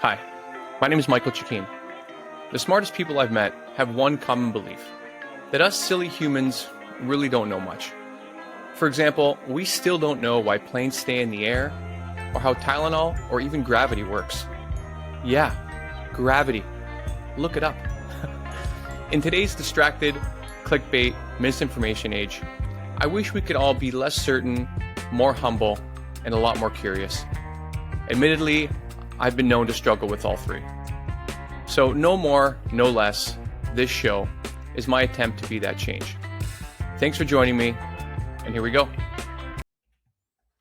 Hi, my name is Michael Chikeen. The smartest people I've met have one common belief, that us silly humans really don't know much. For example, we still don't know why planes stay in the air, or how Tylenol or even gravity works. Yeah, gravity. Look it up. In today's distracted, clickbait, misinformation age, I wish we could all be less certain, more humble, and a lot more curious. Admittedly, I've been known to struggle with all three. So no more, no less, this show is my attempt to be that change. Thanks for joining me, and here we go.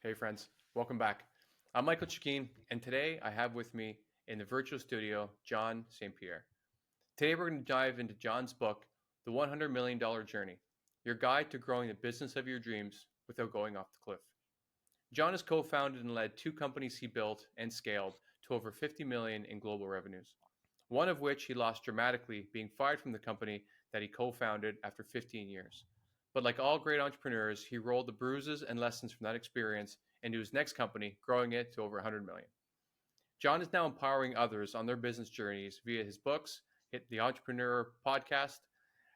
Hey friends, welcome back. I'm Michael Chikeen, and today I have with me in the virtual studio, John St. Pierre. Today we're going to dive into John's book, The $100 Million Journey, your guide to growing the business of your dreams without going off the cliff. John has co-founded and led two companies he built and scaled to over 50 million in global revenues, one of which he lost dramatically, being fired from the company that he co-founded after 15 years. But like all great entrepreneurs, he rolled the bruises and lessons from that experience into his next company, growing it to over 100 million. John is now empowering others on their business journeys via his books, the Entrepreneur podcast,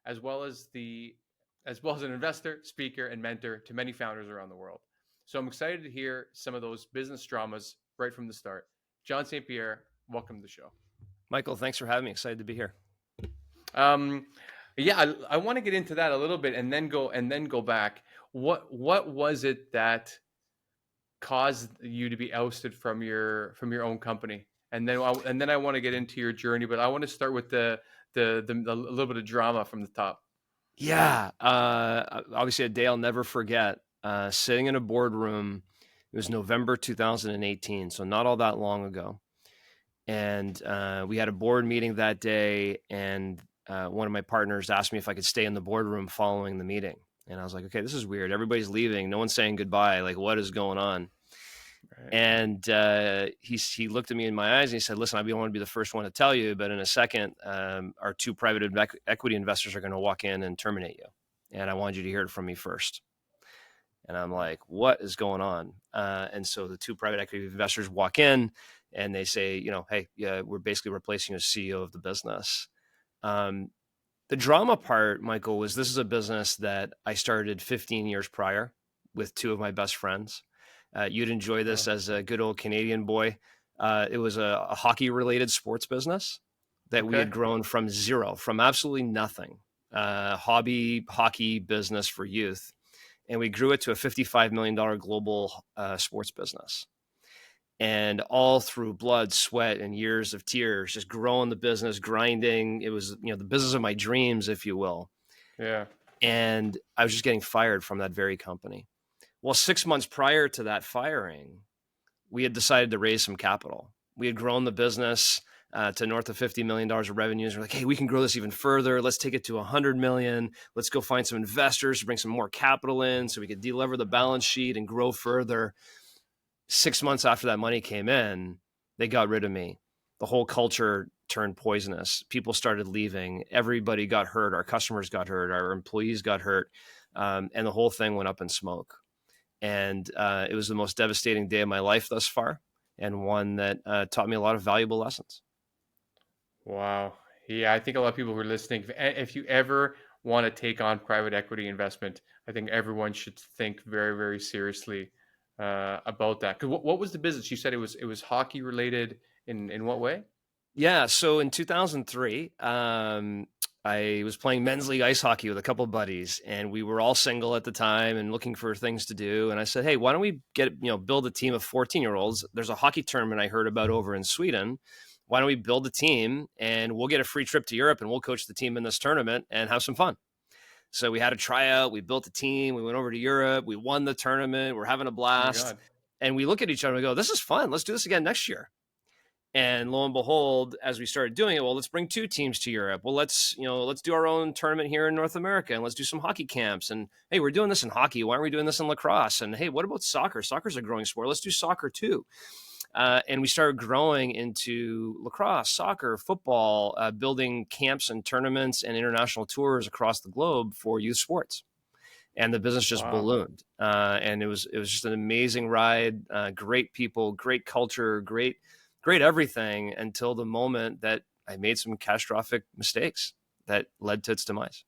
as well as an investor, speaker, and mentor to many founders around the world. So I'm excited to hear some of those business dramas right from the start. John St. Pierre, welcome to the show. Michael, thanks for having me. Excited to be here. I want to get into that a little bit and then go back. What was it that caused you to be ousted from your own company? And then I want to get into your journey, but I want to start with the little bit of drama from the top. Yeah, obviously a day I'll never forget. Sitting in a boardroom, it was November 2018, so not all that long ago. And we had a board meeting that day, and one of my partners asked me if I could stay in the boardroom following the meeting. And I was like, okay, this is weird. Everybody's leaving. No one's saying goodbye. Like, what is going on? Right. And he looked at me in my eyes and he said, listen, I want to be the first one to tell you, but in a second, our two private equity investors are going to walk in and terminate you. And I wanted you to hear it from me first. And I'm like, what is going on? And so the two private equity investors walk in and they say, hey, yeah, we're basically replacing you as CEO of the business. The drama part, Michael, was this is a business that I started 15 years prior with two of my best friends. You'd enjoy this as a good old Canadian boy. It was a hockey-related sports business that we had grown from zero, from absolutely nothing, hobby hockey business for youth. And we grew it to a $55 million global sports business. And all through blood, sweat, and years of tears, just growing the business, grinding. It was, the business of my dreams, if you will. Yeah. And I was just getting fired from that very company. Well, 6 months prior to that firing, we had decided to raise some capital. We had grown the business to north of $50 million of revenues. We're like, hey, we can grow this even further. Let's take it to 100 million. Let's go find some investors to bring some more capital in so we could delever the balance sheet and grow further. 6 months after that money came in, they got rid of me. The whole culture turned poisonous. People started leaving. Everybody got hurt. Our customers got hurt. Our employees got hurt. And the whole thing went up in smoke. And it was the most devastating day of my life thus far, and one that taught me a lot of valuable lessons. Wow. Yeah, I think a lot of people who are listening, if you ever want to take on private equity investment, I think everyone should think very, very seriously about that. Because what was the business? You said it was hockey related. In what way? Yeah. So in 2003, I was playing men's league ice hockey with a couple of buddies, and we were all single at the time and looking for things to do. And I said, hey, why don't we build a team of 14-year-olds? There's a hockey tournament I heard about over in Sweden. Why don't we build a team and we'll get a free trip to Europe and we'll coach the team in this tournament and have some fun. So we had a tryout. We built a team. We went over to Europe. We won the tournament. We're having a blast. And we look at each other and we go, this is fun. Let's do this again next year. And lo and behold, as we started doing it, well, let's bring two teams to Europe. Well, let's do our own tournament here in North America, and let's do some hockey camps. And hey, we're doing this in hockey. Why aren't we doing this in lacrosse? And hey, what about soccer? Soccer's a growing sport. Let's do soccer too. And we started growing into lacrosse, soccer, football, building camps and tournaments and international tours across the globe for youth sports. And the business just ballooned. And it was just an amazing ride. Great people, great culture, great great everything until the moment that I made some catastrophic mistakes that led to its demise.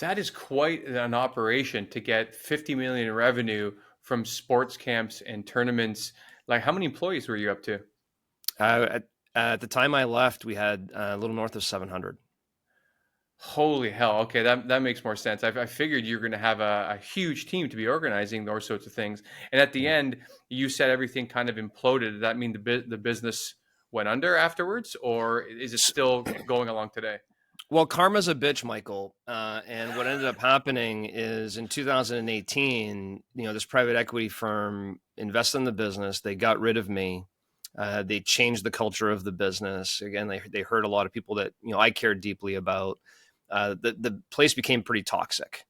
That is quite an operation to get 50 million in revenue from sports camps and tournaments. Like, how many employees were you up to? At the time I left, we had a little north of 700. Holy hell. Okay, that makes more sense. I figured you're going to have a huge team to be organizing those sorts of things. And at the Yeah. end, you said everything kind of imploded. Does that mean the business went under afterwards, or is it still going along today? Well, karma's a bitch, Michael. And what ended up happening is in 2018, this private equity firm invested in the business. They got rid of me. They changed the culture of the business. Again, they hurt a lot of people that I cared deeply about. The place became pretty toxic.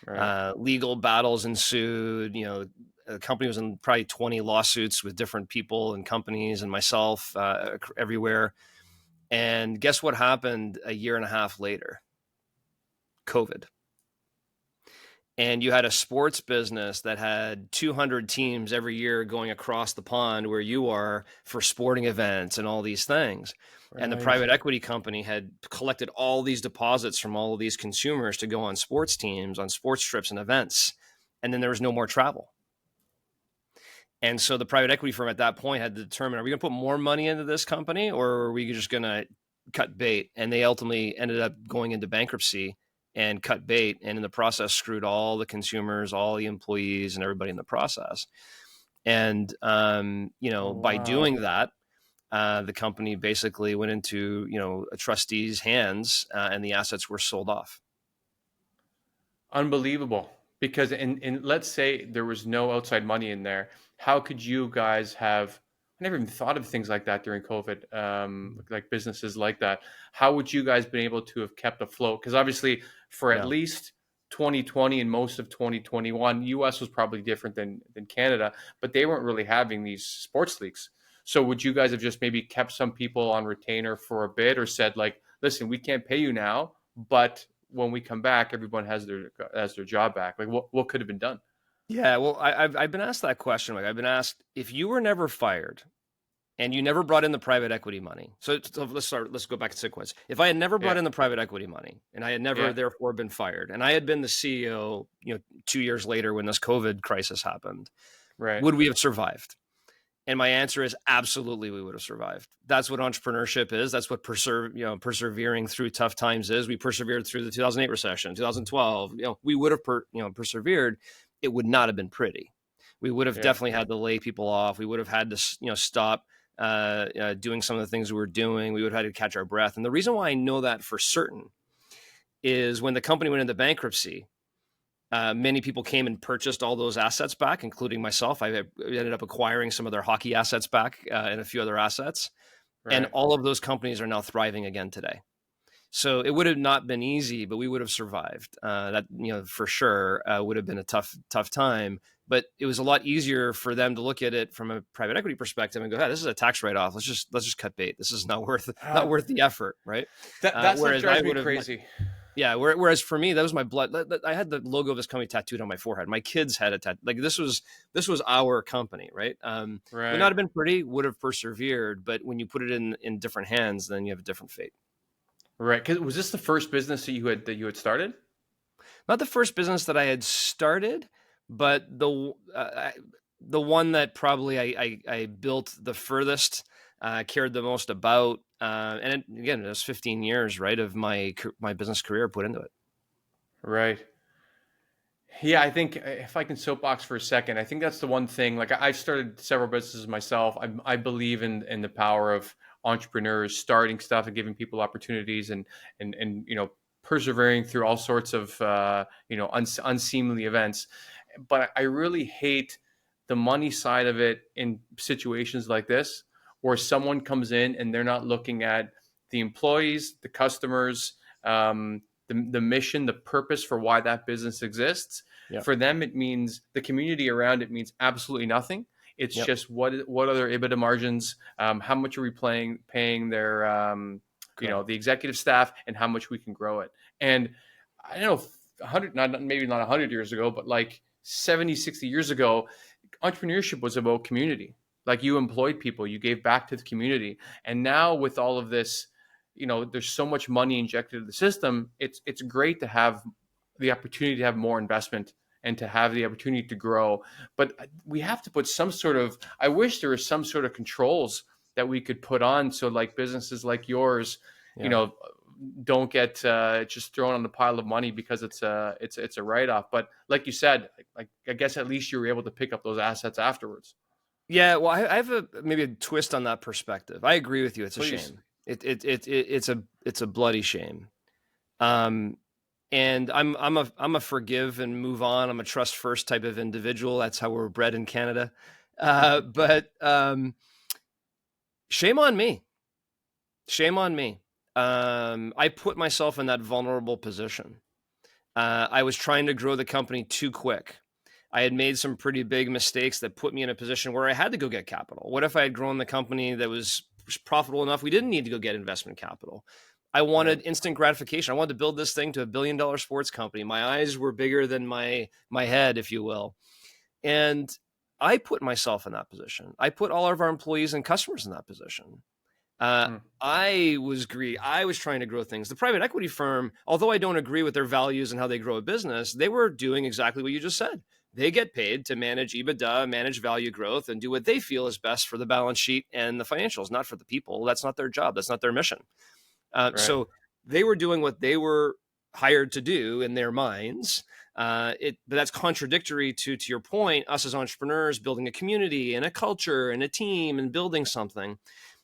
Right. Legal battles ensued. The company was in probably 20 lawsuits with different people and companies and myself everywhere. And guess what happened a year and a half later? COVID. And you had a sports business that had 200 teams every year going across the pond where you are for sporting events and all these things. And the Right. private equity company had collected all these deposits from all of these consumers to go on sports teams, on sports trips and events. And then there was no more travel. And so the private equity firm at that point had to determine, are we going to put more money into this company, or are we just going to cut bait? And they ultimately ended up going into bankruptcy and cut bait. And in the process, screwed all the consumers, all the employees, and everybody in the process. And, Oh, by wow. doing that, the company basically went into, a trustee's hands, and the assets were sold off. Unbelievable. Because in let's say there was no outside money in there, how could you guys have? I never even thought of things like that during COVID, like businesses like that. How would you guys been able to have kept afloat? Because obviously, for at Yeah. least 2020 and most of 2021, US was probably different than Canada, but they weren't really having these sports leagues. So would you guys have just maybe kept some people on retainer for a bit, or said like, listen, we can't pay you now, but when we come back, everyone has their job back. Like, what could have been done? Yeah. Well, I've been asked that question. Like, I've been asked, if you were never fired and you never brought in the private equity money. So let's go back to sequence. If I had never brought Yeah, in the private equity money and I had never yeah, therefore been fired, and I had been the CEO, 2 years later when this COVID crisis happened, right. would we have survived? And my answer is absolutely, we would have survived. That's what entrepreneurship is. That's what persevering through tough times is. We persevered through the 2008 recession, 2012. We would have persevered. It would not have been pretty. We would have Yeah, definitely had to lay people off. We would have had to stop doing some of the things we were doing. We would have had to catch our breath. And the reason why I know that for certain is when the company went into bankruptcy, many people came and purchased all those assets back, including myself. I ended up acquiring some of their hockey assets back, and a few other assets. And right. all of those companies are now thriving again today. So it would have not been easy, but we would have survived. That, for sure, would have been a tough time. But it was a lot easier for them to look at it from a private equity perspective and go, "Hey, this is a tax write off. Let's just cut bait. This is not worth Uh, the effort, right?" that stuff Whereas I drives me would have, crazy. yeah. Whereas for me, that was my blood. I had the logo of this company tattooed on my forehead. My kids had a tattoo. Like, this was our company, right? Would not Right, have been pretty. Would have persevered, but when you put it in different hands, then you have a different fate. right. Because was this the first business that you had started? Not the first business that I had started, but the one that probably I built the furthest, cared the most about, and again, it was 15 years, right, of my business career put into it. Right. Yeah, I think if I can soapbox for a second, I think that's the one thing. Like, I've started several businesses myself. I believe in the power of entrepreneurs starting stuff and giving people opportunities, and persevering through all sorts of unseemly events. But I really hate the money side of it in situations like this, where someone comes in and they're not looking at the employees, the customers, the mission, the purpose for why that business exists. Yep. For them, it means the community around it means absolutely nothing. It's Yep. just what are their EBITDA margins, how much are we paying their Correct. the executive staff, and how much we can grow it. And I don't know, 100, maybe not 100 years ago, but like 70, 60 years ago, entrepreneurship was about community. Like, you employed people, you gave back to the community. And now with all of this, there's so much money injected into the system. It's great to have the opportunity to have more investment and to have the opportunity to grow. But we have to put some sort of, I wish there was some sort of controls that we could put on, so like businesses like yours, you Yeah. know, don't get just thrown on the pile of money because it's a write off. But like you said, like, I guess at least you were able to pick up those assets afterwards. Yeah, well, I have maybe a twist on that perspective. I agree with you. It's a Please. shame. It's a bloody shame. Um, and I'm a forgive and move on. I'm a trust first type of individual. That's how we're bred in Canada. But shame on me. Shame on me. I put myself in that vulnerable position. I was trying to grow the company too quick. I had made some pretty big mistakes that put me in a position where I had to go get capital. What if I had grown the company that was profitable enough we didn't need to go get investment capital? I Right. wanted instant gratification. I wanted to build this thing to $1 billion sports company. My eyes were bigger than my head, if you will. And I put myself in that position. I put all of our employees and customers in that position. Uh, Hmm. I was greedy. I was trying to grow things. The private equity firm, although I don't agree with their values and how they grow a business, they were doing exactly what you just said. They get paid to manage EBITDA, manage value growth, and do what they feel is best for the balance sheet and the financials, not for the people. That's not their job. That's not their mission. Right. So they were doing what they were hired to do in their minds. But that's contradictory to your point, us as entrepreneurs building a community and a culture and a team and building something.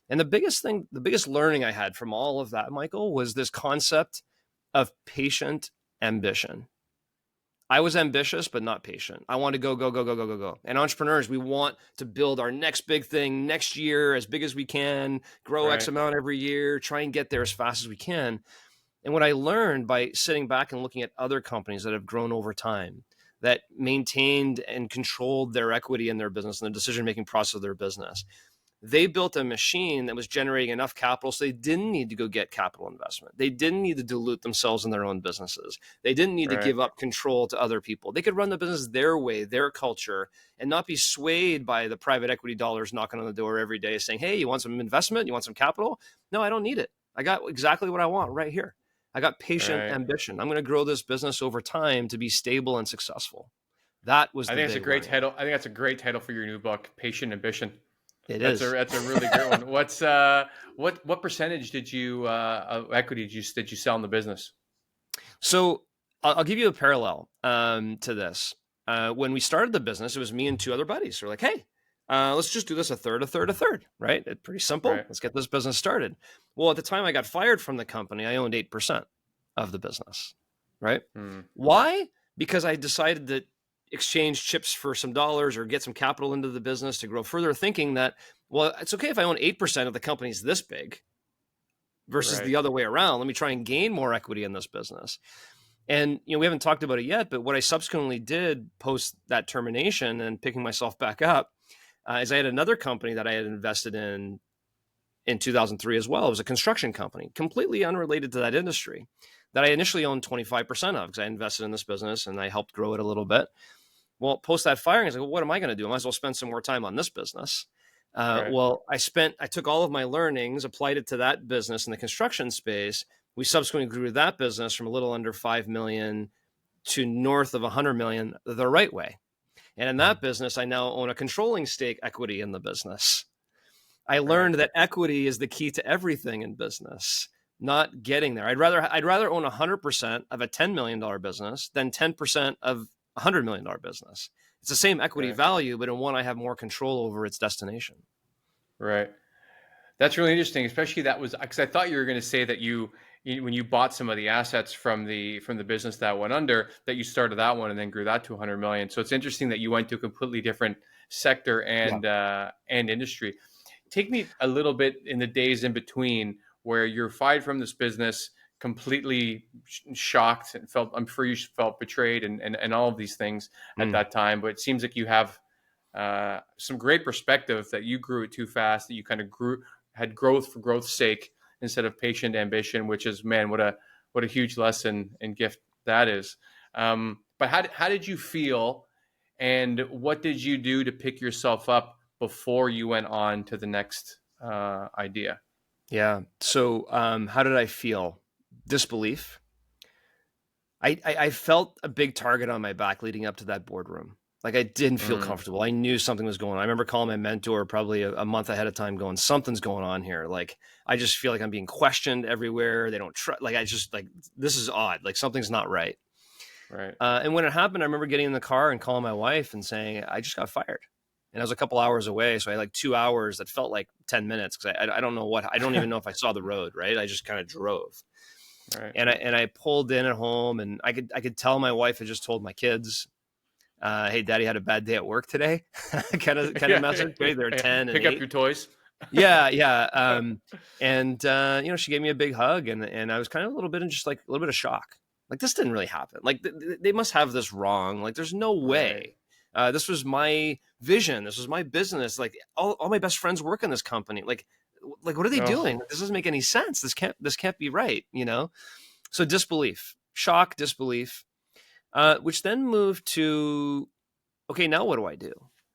And the biggest learning I had from all of that, Michael, was this concept of patient ambition. I was ambitious, but not patient. I want to go, go, go, go, go, go, go. And entrepreneurs, we want to build our next big thing next year as big as we can, grow X Right. amount every year, try and get there as fast as we can. And what I learned by sitting back and looking at other companies that have grown over time, that maintained and controlled their equity in their business and the decision making process of their business, they built a machine that was generating enough capital so they didn't need to go get capital investment. They didn't need to dilute themselves in their own businesses. They didn't need to Right. give up control to other people. They could run the business their way, their culture, and not be swayed by the private equity dollars knocking on the door every day saying, hey, you want some investment? You want some capital? No, I don't need it. I got exactly what I want right here. I got patient Right. ambition. I'm going to grow this business over time to be stable and successful. That was I the think that's a big great learning. title. I think that's a great title for your new book, Patient Ambition. It That's a is. that's a really great one. What percentage did you of equity did you sell in the business? So I'll give you a parallel to this. When we started the business, it was me and two other buddies. We're like, hey, let's just do this a third, a third, a third, right? It's pretty simple. Right. Let's get this business started. Well, at the time I got fired from the company, I owned 8% of the business, right? Hmm. Why? Because I decided to exchange chips for some dollars or get some capital into the business to grow further, thinking that, well, it's okay if I own 8% of the company's this big versus Right. the other way around. Let me try and gain more equity in this business. And we haven't talked about it yet, but what I subsequently did post that termination and picking myself back up is I had another company that I had invested in 2003 as well. It was a construction company, completely unrelated to that industry, that I initially owned 25% of because I invested in this business and I helped grow it a little bit. Well, post that firing, I was like, well, what am I going to do? I might as well spend some more time on this business. Right. Well, I took all of my learnings, applied it to that business in the construction space. We subsequently grew that business from a little under 5 million to north of 100 million the right way. And in that business, I now own a controlling stake equity in the business. I Right. learned that equity is the key to everything in business, not getting there. I'd rather own 100% of a $10 million business than 10% of a $100 million business. It's the same equity Right. value, but in one I have more control over its destination. Right. That's really interesting, especially that was because I thought you were going to say that when you bought some of the assets from the business that went under, that you started that one and then grew that to 100 million. So it's interesting that you went to a completely different sector Yeah. and industry. Take me a little bit in the days in between where you're fired from this business, completely shocked and felt. I'm sure you felt betrayed and all of these things at Mm. that time. But it seems like you have some great perspective that you grew it too fast, that you kind of had growth for growth's sake instead of patient ambition, which is, man, what a huge lesson and gift that is. But how did you feel, and what did you do to pick yourself up before you went on to the next idea? Yeah. So, how did I feel? Disbelief. I felt a big target on my back leading up to that boardroom. Like I didn't feel Mm, comfortable. I knew something was going on. I remember calling my mentor probably a month ahead of time going, something's going on here. Like, I just feel like I'm being questioned everywhere. They don't trust, like, I just like, this is odd. Like something's not right. right. And when it happened, I remember getting in the car and calling my wife and saying, I just got fired. And I was a couple hours away. So I had like 2 hours that felt like 10 minutes. Cause I don't know I don't even know if I saw the road. Right. I just kind of drove. Right. And I pulled in at home, and I could tell my wife had just told my kids, "Hey, Daddy had a bad day at work today," kind of message. Right, they're Yeah. 10 and Pick up 8. your toys. Yeah, yeah. And she gave me a big hug, and I was kind of a little bit in just like a little bit of shock. Like this didn't really happen. Like they must have this wrong. Like there's no Right. way. This was my vision. This was my business. Like all my best friends work in this company. Like what are they Oh, doing? This doesn't make any sense. This can't be right. So disbelief, shock, disbelief, which then moved to, okay, now what do I do?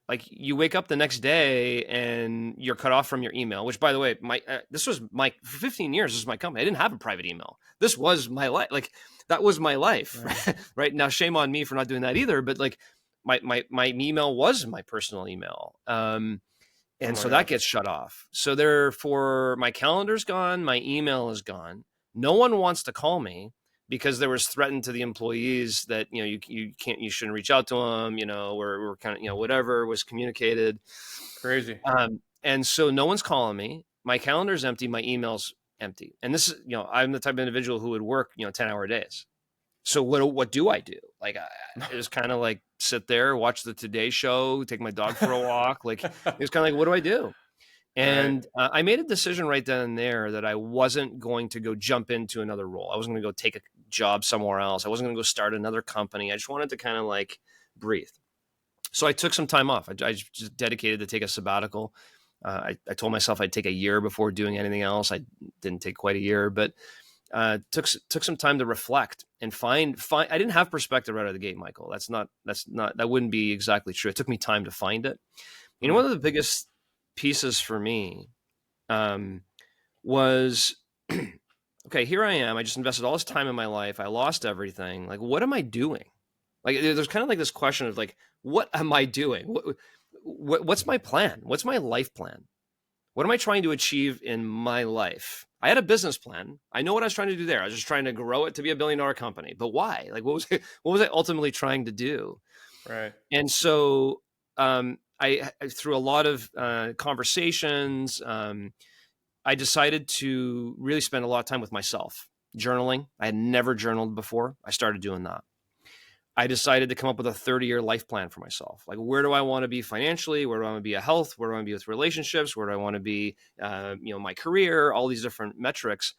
Like you wake up the next day and you're cut off from your email, which by the way, this was for 15 years, this is my company. I didn't have a private email. This was my life. Like that was my life. right. Right now, shame on me for not doing that either. But like my email was my personal email. Oh And my so that gosh. gets shut off. So therefore my calendar's gone, my email is gone. No one wants to call me because there was threatened to the employees that, you shouldn't reach out to them, we're kind of, whatever was communicated. Crazy. And so no one's calling me. My calendar's empty. My email's empty. And this is, I'm the type of individual who would work, 10-hour days. So what do I do? Like I just kind of like sit there, watch the Today Show, take my dog for a walk. Like it's kind of like, what do I do? Right. And I made a decision right then and there that I wasn't going to go jump into another role. I wasn't going to go take a job somewhere else. I wasn't going to go start another company. I just wanted to kind of like breathe. So I took some time off. I just dedicated to take a sabbatical. I told myself I'd take a year before doing anything else. I didn't take quite a year, but took some time to reflect and find. I didn't have perspective right out of the gate, Michael. That wouldn't be exactly true. It took me time to find it. Mm, One of the biggest pieces for me was okay. Here I am. I just invested all this time in my life. I lost everything. Like, what am I doing? Like, there's kind of like this question of like, what am I doing? What's my plan? What's my life plan? What am I trying to achieve in my life? I had a business plan. I know what I was trying to do there. I was just trying to grow it to be a billion-dollar company. But why? Like, what was I ultimately trying to do? right. And so, through a lot of conversations, I decided to really spend a lot of time with myself, journaling. I had never journaled before. I started doing that. I decided to come up with a 30-year life plan for myself. Like, where do I want to be financially? Where do I want to be at health? Where do I want to be with relationships? Where do I want to be, my career? All these different metrics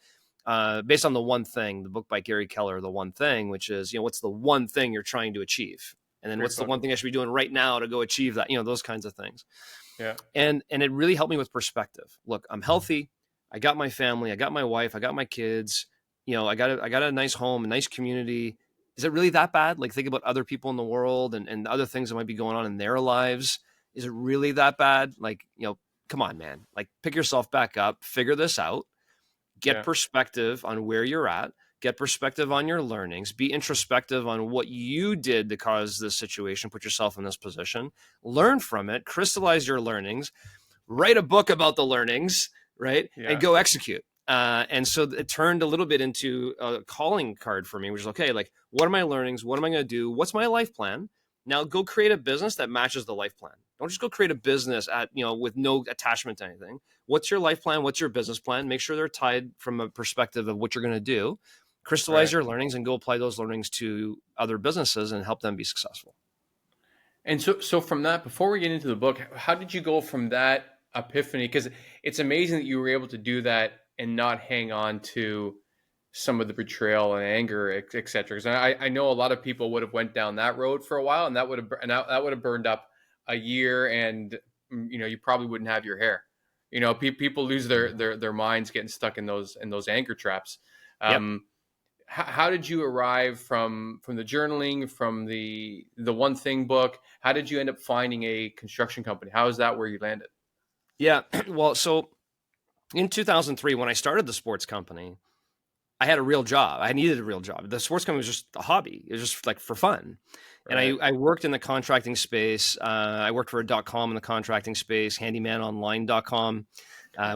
based on the one thing, the book by Gary Keller, The One Thing, which is, what's the one thing you're trying to achieve? And then Great what's the book. one thing I should be doing right now to go achieve that? Those kinds of things. Yeah. And it really helped me with perspective. Look, I'm healthy. I got my family. I got my wife. I got my kids. I got a nice home, a nice community. Is it really that bad? Like, think about other people in the world and other things that might be going on in their lives. Is it really that bad? Like, come on, man. Like, pick yourself back up, figure this out, get Yeah. perspective on where you're at, get perspective on your learnings, be introspective on what you did to cause this situation, put yourself in this position, learn from it, crystallize your learnings, write a book about the learnings, right? And Yeah. go execute. And so it turned a little bit into a calling card for me, which is okay, like, what are my learnings? What am I going to do? What's my life plan? Now go create a business that matches the life plan. Don't just go create a business with no attachment to anything. What's your life plan? What's your business plan? Make sure they're tied from a perspective of what you're going to do. Crystallize Right. your learnings and go apply those learnings to other businesses and help them be successful. And so from that, before we get into the book, how did you go from that epiphany? Because it's amazing that you were able to do that and not hang on to some of the betrayal and anger, et cetera. Because I know a lot of people would have went down that road for a while, and that would have burned up a year, and you probably wouldn't have your hair. People lose their minds getting stuck in those anger traps. Yep. Um, how did you arrive from the journaling, from the One Thing book? How did you end up finding a construction company? How is that where you landed? Yeah. Well, so in 2003, when I started the sports company, I had a real job. I needed a real job. The sports company was just a hobby. It was just like for fun. And Right. I worked in the contracting space. I worked for a .com in the contracting space, handymanonline.com,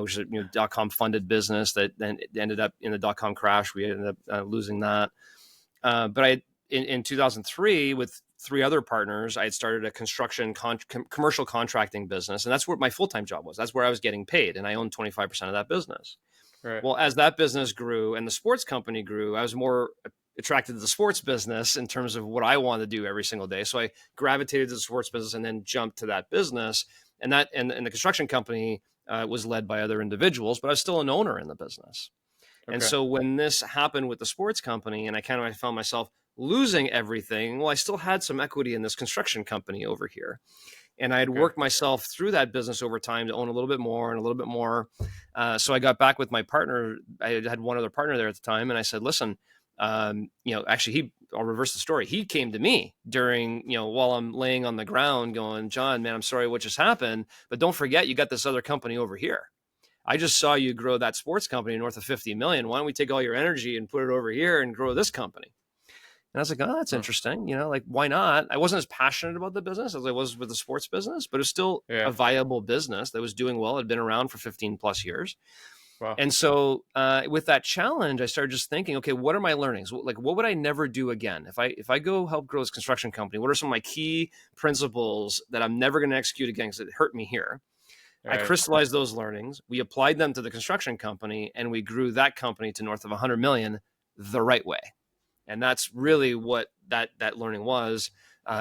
which is a .com funded business that then ended up in the .com crash. We ended up losing that. But in 2003, with three other partners, I had started a construction commercial contracting business. And that's where my full-time job was. That's where I was getting paid. And I owned 25% of that business. Right. Well, as that business grew and the sports company grew, I was more attracted to the sports business in terms of what I wanted to do every single day. So I gravitated to the sports business and then jumped to that business. And the construction company was led by other individuals, but I was still an owner in the business. And Okay. so when this happened with the sports company and I found myself losing everything, well, I still had some equity in this construction company over here. And I had Okay. worked myself through that business over time to own a little bit more and a little bit more. So I got back with my partner. I had one other partner there at the time. And I said, listen, actually, I'll reverse the story. He came to me during, while I'm laying on the ground going, John, man, I'm sorry what just happened. But don't forget, you got this other company over here. I just saw you grow that sports company north of 50 million. Why don't we take all your energy and put it over here and grow this company? And I was like, oh, that's Huh. interesting. Like, why not? I wasn't as passionate about the business as I was with the sports business, but it was still Yeah. a viable business that was doing well. It had been around for 15 plus years. Wow. And so with that challenge, I started just thinking, okay, what are my learnings? Like, what would I never do again? If I go help grow this construction company, what are some of my key principles that I'm never going to execute again because it hurt me here? All I right. crystallized those learnings. We applied them to the construction company and we grew that company to north of 100 million the right way. And that's really what that learning was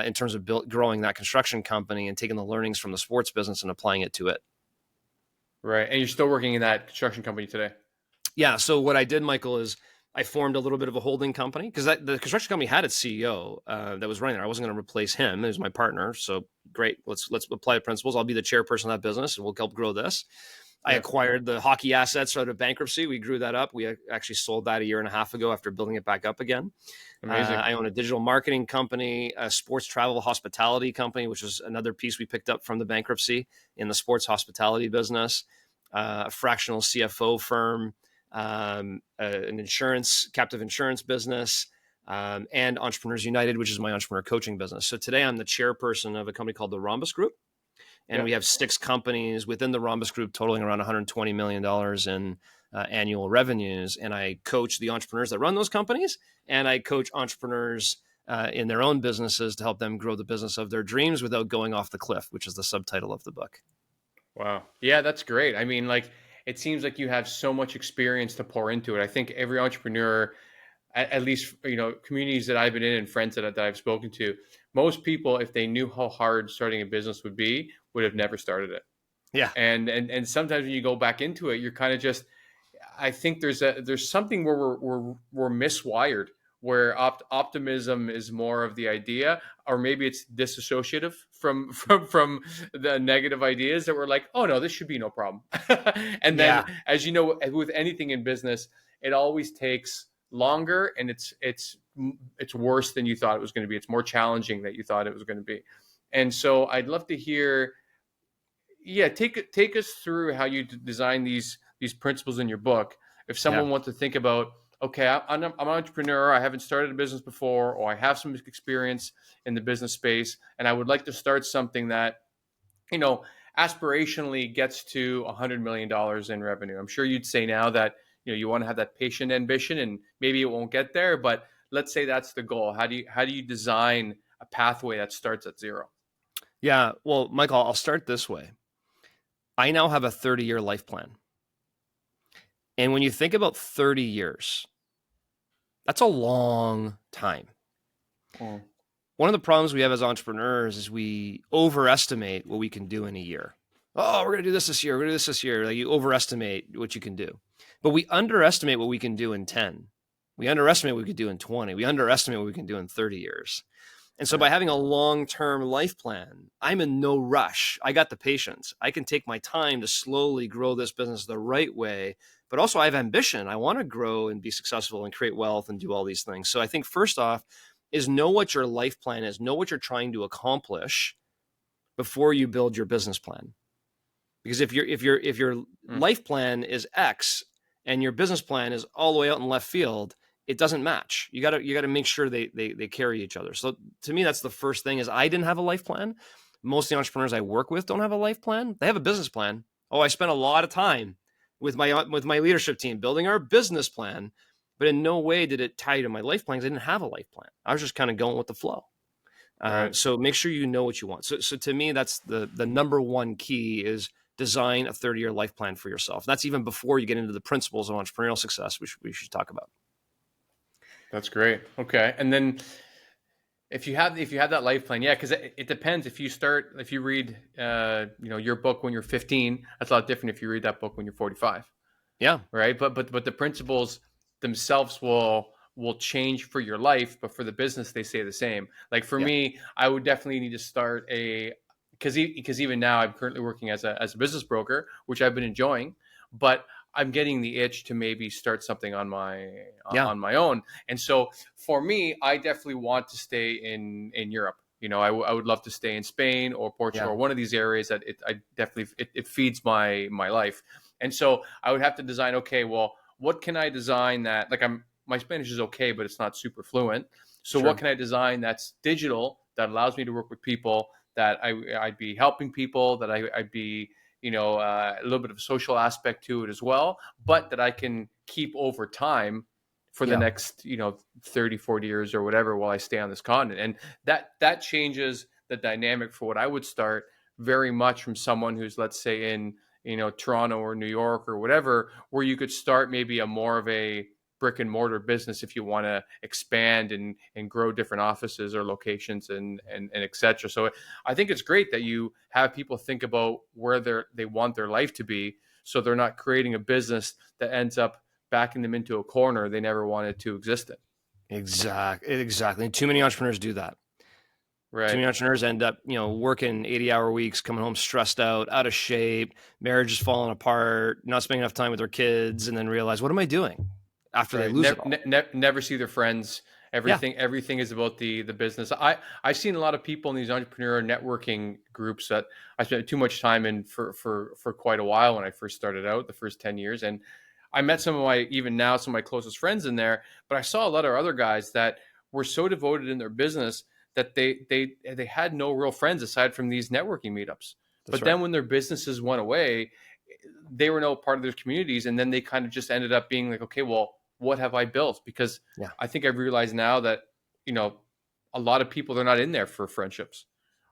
in terms of growing that construction company and taking the learnings from the sports business and applying it to it. Right. And you're still working in that construction company today. Yeah. So what I did, Michael, is I formed a little bit of a holding company because the construction company had its CEO that was running there. I wasn't going to replace him. He was my partner. So great. Let's apply the principles. I'll be the chairperson of that business and we'll help grow this. I Yeah. acquired the hockey assets out of bankruptcy. We grew that up. We actually sold that a year and a half ago after building it back up again. Amazing. I own a digital marketing company, a sports travel hospitality company, which is another piece we picked up from the bankruptcy in the sports hospitality business, a fractional CFO firm, an captive insurance business, and Entrepreneurs United, which is my entrepreneur coaching business. So today I'm the chairperson of a company called the Rhombus Group. And Yeah. we have 6 companies within the Rhombus Group totaling around $120 million in annual revenues. And I coach the entrepreneurs that run those companies. And I coach entrepreneurs in their own businesses to help them grow the business of their dreams without going off the cliff, which is the subtitle of the book. Wow. Yeah, that's great. I mean, like, it seems like you have so much experience to pour into it. I think every entrepreneur, at least, communities that I've been in and friends that I've spoken to, most people, if they knew how hard starting a business would be, would have never started it. Yeah. And sometimes when you go back into it, you're kind of just, I think there's something where we're miswired, where optimism is more of the idea, or maybe it's disassociative from the negative ideas that we're like, oh no, this should be no problem. And then, Yeah. as you know, with anything in business, it always takes longer, and it's worse than you thought it was going to be. It's more challenging than you thought it was going to be. And so I'd love to hear, yeah, take us through how you design these principles in your book. If Yeah. someone wants to think about, okay, I'm an entrepreneur, I haven't started a business before, or I have some experience in the business space, and I would like to start something that, aspirationally gets to $100 million in revenue. I'm sure you'd say now that, you want to have that patient ambition, and maybe it won't get there, but let's say that's the goal. How do you design a pathway that starts at zero? Yeah. Well, Michael, I'll start this way. I now have a 30-year life plan. And when you think about 30 years, that's a long time. Oh. One of the problems we have as entrepreneurs is we overestimate what we can do in a year. Oh, we're going to do this year. We're going to do this year. Like, you overestimate what you can do. But we underestimate what we can do in 10. We underestimate what we could do in 20. We underestimate what we can do in 30 years. And so by Right. having a long-term life plan, I'm in no rush. I got the patience. I can take my time to slowly grow this business the right way, but also I have ambition. I want to grow and be successful and create wealth and do all these things. So I think first off is know what your life plan is, know what you're trying to accomplish before you build your business plan. Because if your Mm. life plan is X and your business plan is all the way out in left field, it doesn't match. You gotta make sure they carry each other. So to me, that's the first thing. Is I didn't have a life plan. Most of the entrepreneurs I work with don't have a life plan. They have a business plan. Oh, I spent a lot of time with my leadership team building our business plan, but in no way did it tie to my life plan because I didn't have a life plan. I was just kind of going with the flow. Right. So make sure you know what you want. So to me, that's the number one key is design a 30-year life plan for yourself. That's even before you get into the principles of entrepreneurial success, which we should talk about. That's great. Okay. And then if you have that life plan, yeah, because it depends. If you read your book when you're 15, that's a lot different if you read that book when you're 45, Yeah. right? But the principles themselves will change for your life, but for the business they stay the same. Like for Yeah. me, I would definitely need to start because even now I'm currently working as a business broker, which I've been enjoying, but I'm getting the itch to maybe start something Yeah. on my own. And so for me, I definitely want to stay in Europe. I would love to stay in Spain or Portugal Yeah. or one of these areas that it feeds my life. And so I would have to design, okay, well, what can I design that, like, my Spanish is okay, but it's not super fluent. So what Sure. can I design that's digital that allows me to work with people, that I'd be helping people, that I'd be, a little bit of a social aspect to it as well, but that I can keep over time for the Yeah. next, 30, 40 years or whatever while I stay on this continent. And that changes the dynamic for what I would start very much from someone who's, let's say, in, Toronto or New York or whatever, where you could start maybe a more of a brick and mortar business if you want to expand and grow different offices or locations and et cetera. So I think it's great that you have people think about where they want their life to be, so they're not creating a business that ends up backing them into a corner they never wanted to exist in. Exactly. Too many entrepreneurs do that. Too Right. many entrepreneurs end up, working 80-hour weeks, coming home stressed out of shape, marriage is falling apart, not spending enough time with their kids, and then realize, what am I doing after they Right. lose it all? Never see their friends. Yeah. Everything is about the business. I've seen a lot of people in these entrepreneur networking groups that I spent too much time in for quite a while when I first started out, the first 10 years. And I met some of my closest friends in there, but I saw a lot of other guys that were so devoted in their business that they had no real friends aside from these networking meetups. That's But right. then when their businesses went away, they were no part of their communities, and then they kind of just ended up being like, okay, well, what have I built? Because Yeah. I think I've realized now that, you know, a lot of people, they're not in there for friendships.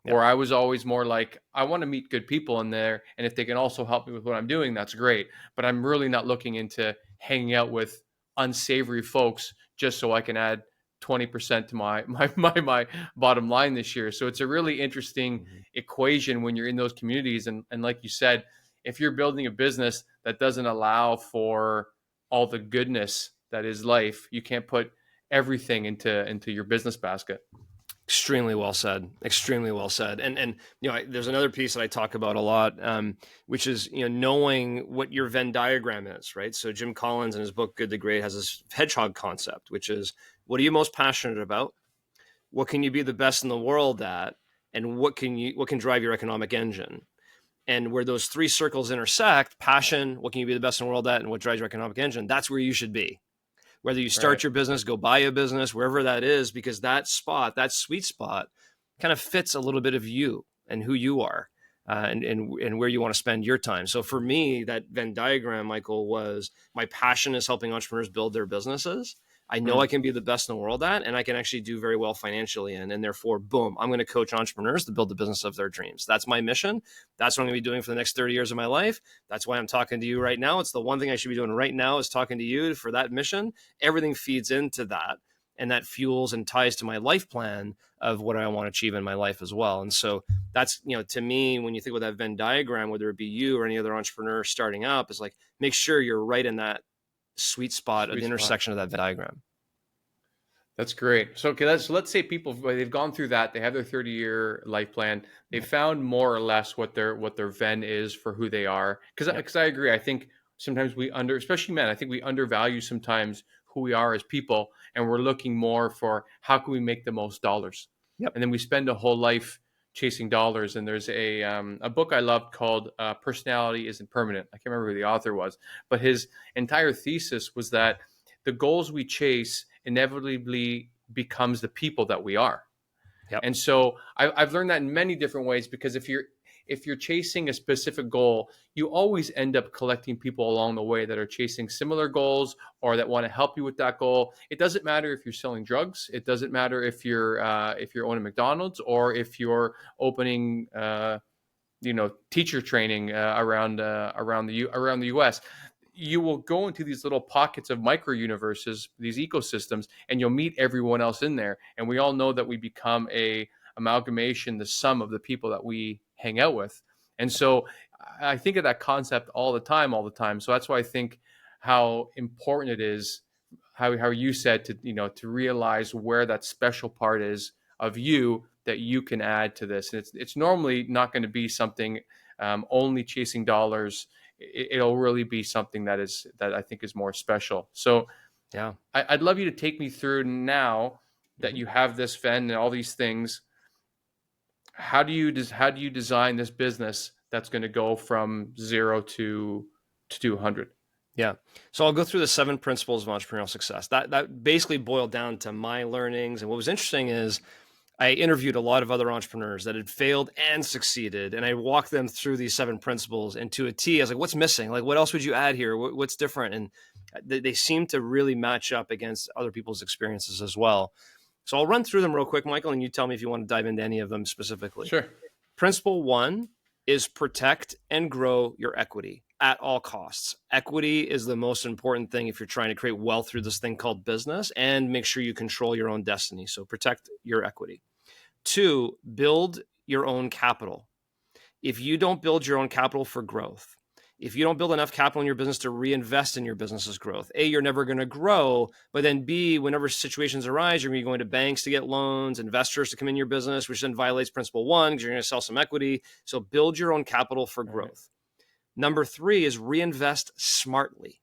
Yeah. Or I was always more like, I want to meet good people in there, and if they can also help me with what I'm doing, that's great. But I'm really not looking into hanging out with unsavory folks just so I can add 20% to my bottom line this year. So it's a really interesting Mhm. equation when you're in those communities. And like you said, if you're building a business that doesn't allow for all the goodness that is life, you can't put everything into your business basket. Extremely well said. Extremely well said. And there's another piece that I talk about a lot, which is knowing what your Venn diagram is, right? So Jim Collins in his book Good to Great has this hedgehog concept, which is, what are you most passionate about? What can you be the best in the world at? And what can drive your economic engine? And where those three circles intersect, passion, what can you be the best in the world at, and what drives your economic engine, that's where you should be. Whether you Right. start your business, go buy a business, wherever that is, because that spot, that sweet spot, kind of fits a little bit of you and who you are, and where you want to spend your time. So for me, that Venn diagram, Michael, was my passion is helping entrepreneurs build their businesses. I know I Mm. can be the best in the world at, and I can actually do very well financially in. And therefore, boom, I'm going to coach entrepreneurs to build the business of their dreams. That's my mission. That's what I'm going to be doing for the next 30 years of my life. That's why I'm talking to you right now. It's the one thing I should be doing right now is talking to you for that mission. Everything feeds into that. And that fuels and ties to my life plan of what I want to achieve in my life as well. And so that's, to me, when you think about that Venn diagram, whether it be you or any other entrepreneur starting up, is like, make sure you're right in that sweet spot of the Sweet spot. intersection of that Venn diagram. That's great. So, okay, let's say people they've gone through that. They have their 30-year life plan. They've Yep. found more or less what their Venn is for who they are. Because Yep. I agree. I think sometimes especially men, I think we undervalue sometimes who we are as people, and we're looking more for how can we make the most dollars, Yep. and then we spend a whole life chasing dollars. And there's a book I loved called "Personality Isn't Permanent." I can't remember who the author was, but his entire thesis was that the goals we chase inevitably becomes the people that we are. Yep. And so I've learned that in many different ways, because if you're chasing a specific goal, you always end up collecting people along the way that are chasing similar goals or that want to help you with that goal. It doesn't matter if you're selling drugs. It doesn't matter if you're owning McDonald's or if you're opening teacher training around the U.S. You will go into these little pockets of micro universes, these ecosystems, and you'll meet everyone else in there. And we all know that we become a amalgamation, the sum of the people that we hang out with. And so I think of that concept all the time. So that's why I think how important it is, how you said, to realize where that special part is of you that you can add to this. And it's normally not going to be something only chasing dollars. It'll really be something that I think is more special. So Yeah. I'd love you to take me through now that Mhm. you have this Venn and all these things. How do you design this business that's going to go from zero to 200? Yeah. So I'll go through the 7 principles of entrepreneurial success. That basically boiled down to my learnings. And what was interesting is I interviewed a lot of other entrepreneurs that had failed and succeeded, and I walked them through these 7 principles. And to a T, I was like, "What's missing? Like, what else would you add here? What's different?" And they seem to really match up against other people's experiences as well. So I'll run through them real quick, Michael, and you tell me if you want to dive into any of them specifically. Sure. Principle 1 is protect and grow your equity at all costs. Equity is the most important thing if you're trying to create wealth through this thing called business, and make sure you control your own destiny. So protect your equity. 2, build your own capital. If you don't build your own capital for growth, if you don't build enough capital in your business to reinvest in your business's growth, A, you're never going to grow, but then B, whenever situations arise, you're going to be going to banks to get loans, investors to come in your business, which then violates principle 1 because you're going to sell some equity. So build your own capital for All right. growth. Number 3 is reinvest smartly.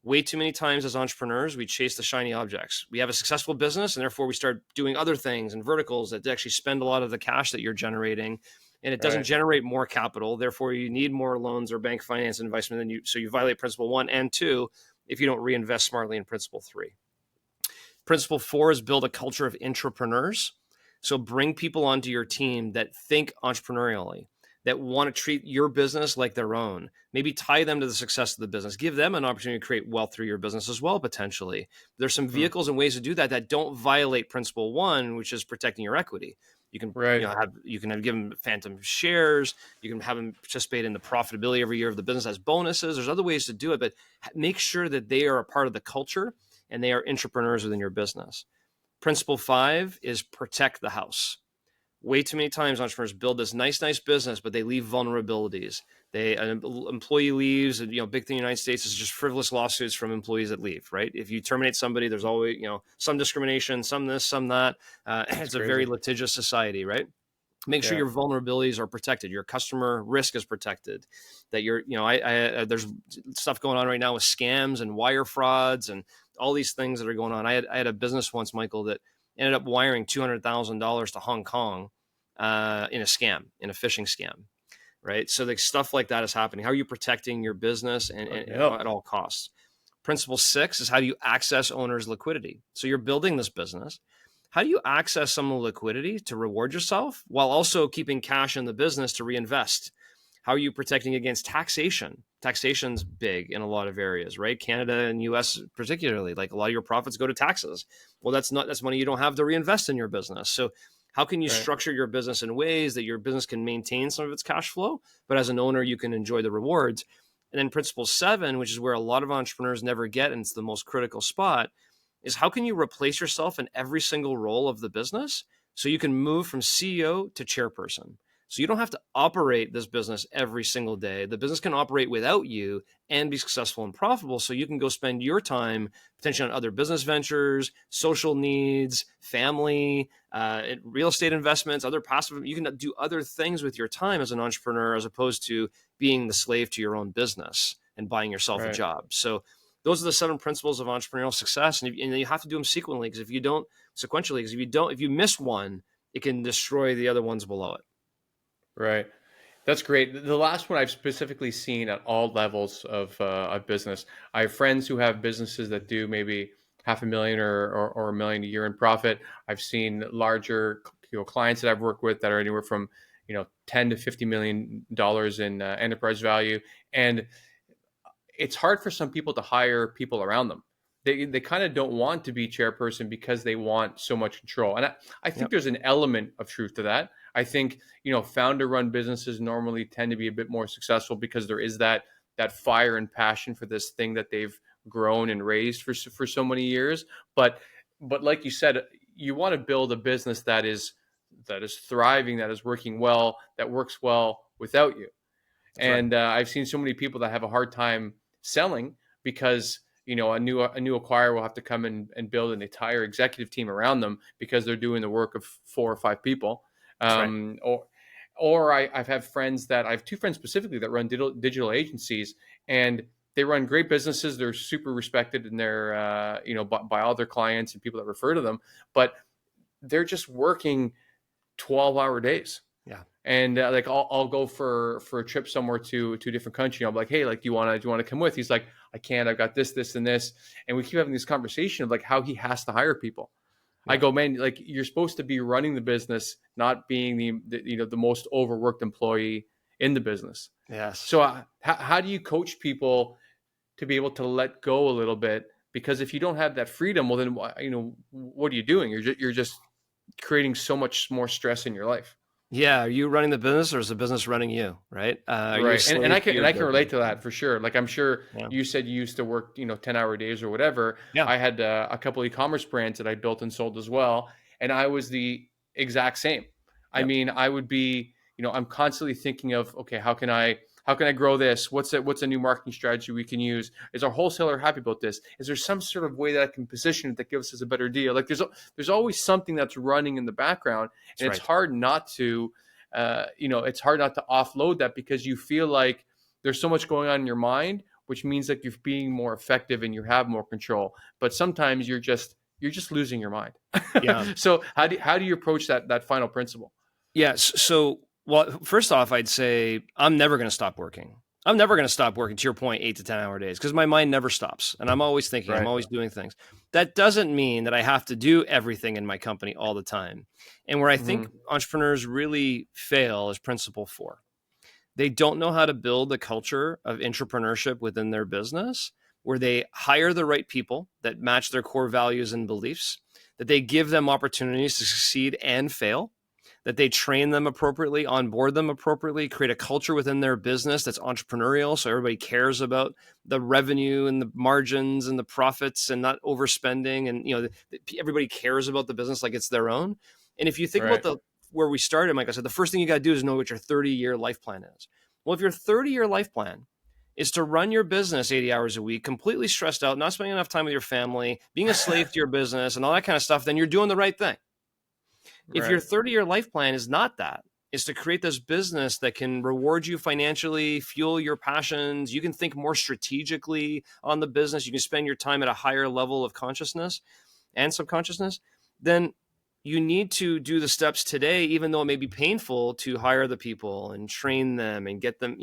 Way too many times as entrepreneurs, we chase the shiny objects. We have a successful business, and therefore we start doing other things and verticals that actually spend a lot of the cash that you're generating, and it doesn't Right. generate more capital. Therefore, you need more loans or bank finance investment than you. So you violate principle 1 and 2 if you don't reinvest smartly in principle 3. Principle 4 is build a culture of entrepreneurs. So bring people onto your team that think entrepreneurially, that want to treat your business like their own. Maybe tie them to the success of the business. Give them an opportunity to create wealth through your business as well, potentially. There's some Hmm. vehicles and ways to do that don't violate principle 1, which is protecting your equity. You can, Right. give them phantom shares. You can have them participate in the profitability every year of the business as bonuses. There's other ways to do it, but make sure that they are a part of the culture and they are entrepreneurs within your business. Principle 5 is protect the house. Way too many times entrepreneurs build this nice business, but they leave vulnerabilities. An employee leaves, and big thing in the United States is just frivolous lawsuits from employees that leave. Right? If you terminate somebody, there's always some discrimination, some this, some that. That's It's a very crazy. litigious society, right? Make sure Yeah. your vulnerabilities are protected. Your customer risk is protected. That there's stuff going on right now with scams and wire frauds and all these things that are going on. I had a business once, Michael, that ended up wiring $200,000 to Hong Kong in a phishing scam. Right. So the stuff like that is happening. How are you protecting your business and Yeah. at all costs? Principle 6 is how do you access owners' liquidity? So you're building this business. How do you access some of the liquidity to reward yourself while also keeping cash in the business to reinvest? How are you protecting against taxation? Taxation's big in a lot of areas, right? Canada and US particularly, like a lot of your profits go to taxes. Well, that's money you don't have to reinvest in your business. So how can you Right. structure your business in ways that your business can maintain some of its cash flow, but as an owner, you can enjoy the rewards? And then principle 7, which is where a lot of entrepreneurs never get, and it's the most critical spot, is how can you replace yourself in every single role of the business so you can move from CEO to chairperson? So you don't have to operate this business every single day. The business can operate without you and be successful and profitable. So you can go spend your time potentially on other business ventures, social needs, family, real estate investments, other passive. You can do other things with your time as an entrepreneur, as opposed to being the slave to your own business and buying yourself a Right. job. So those are the 7 principles of entrepreneurial success. And you have to do them sequentially, because if if you miss one, it can destroy the other ones below it. Right. That's great. The last one I've specifically seen at all levels of business. I have friends who have businesses that do maybe half a million or a million a year in profit. I've seen larger clients that I've worked with that are anywhere from 10 to $50 million in enterprise value, and it's hard for some people to hire people around them. They kind of don't want to be chairperson because they want so much control. And I think Yep. there's an element of truth to that. I think, founder run businesses normally tend to be a bit more successful because there is that fire and passion for this thing that they've grown and raised for so many years. But like you said, you want to build a business that is thriving, that is working well, that works well without you. That's right. And I've seen so many people that have a hard time selling because a new acquirer will have to come in and build an entire executive team around them because they're doing the work of 4 or 5 people. That's right. I've had friends I have 2 friends specifically that run digital agencies, and they run great businesses. They're super respected and they're by all their clients and people that refer to them, but they're just working 12-hour days. Yeah. And like I'll go for a trip somewhere to a different country. I'm like, hey, like, do you want to come with? He's like, I can't. I've got this, and this. And we keep having this conversation of like how he has to hire people. Yeah. I go, man, like you're supposed to be running the business, not being the most overworked employee in the business. Yes. So how do you coach people to be able to let go a little bit? Because if you don't have that freedom, well, then what are you doing? You're just creating so much more stress in your life. Yeah. Are you running the business, or is the business running you? Right. Are you a Right. And I slave to can your relate business? to that for sure. Like I'm sure Yeah. you said you used to work, 10-hour days or whatever. Yeah. I had a couple e-commerce brands that I built and sold as well. And I was the exact same. I Yep. mean, I would be, I'm constantly thinking of, okay, how can I grow this? What's a new marketing strategy we can use? Is our wholesaler happy about this? Is there some sort of way that I can position it that gives us a better deal? Like there's always something that's running in the background, That's and right. it's hard not to offload that because you feel like there's so much going on in your mind, which means that you're being more effective and you have more control. But sometimes you're just losing your mind. Yeah. So how do you approach that final principle? Yes. So, well, first off, I'd say I'm never going to stop working. I'm never going to stop working, to your point, 8 to 10 hour days, because my mind never stops and I'm always thinking, I'm Right. always doing things. That doesn't mean that I have to do everything in my company all the time. And where I think entrepreneurs really fail is principle 4. They don't know how to build a culture of entrepreneurship within their business, where they hire the right people that match their core values and beliefs, that they give them opportunities to succeed and fail, that they train them appropriately, onboard them appropriately, create a culture within their business that's entrepreneurial, so everybody cares about the revenue and the margins and the profits and not overspending, and everybody cares about the business like it's their own. And if you think Right. about where we started, like I said, the first thing you got to do is know what your 30-year life plan is. Well, if your 30-year life plan is to run your business 80 hours a week, completely stressed out, not spending enough time with your family, being a slave to your business and all that kind of stuff, then you're doing the right thing. If your Right. 30-year life plan is not that, is to create this business that can reward you financially, fuel your passions, you can think more strategically on the business, you can spend your time at a higher level of consciousness and subconsciousness, then you need to do the steps today, even though it may be painful, to hire the people and train them and get them,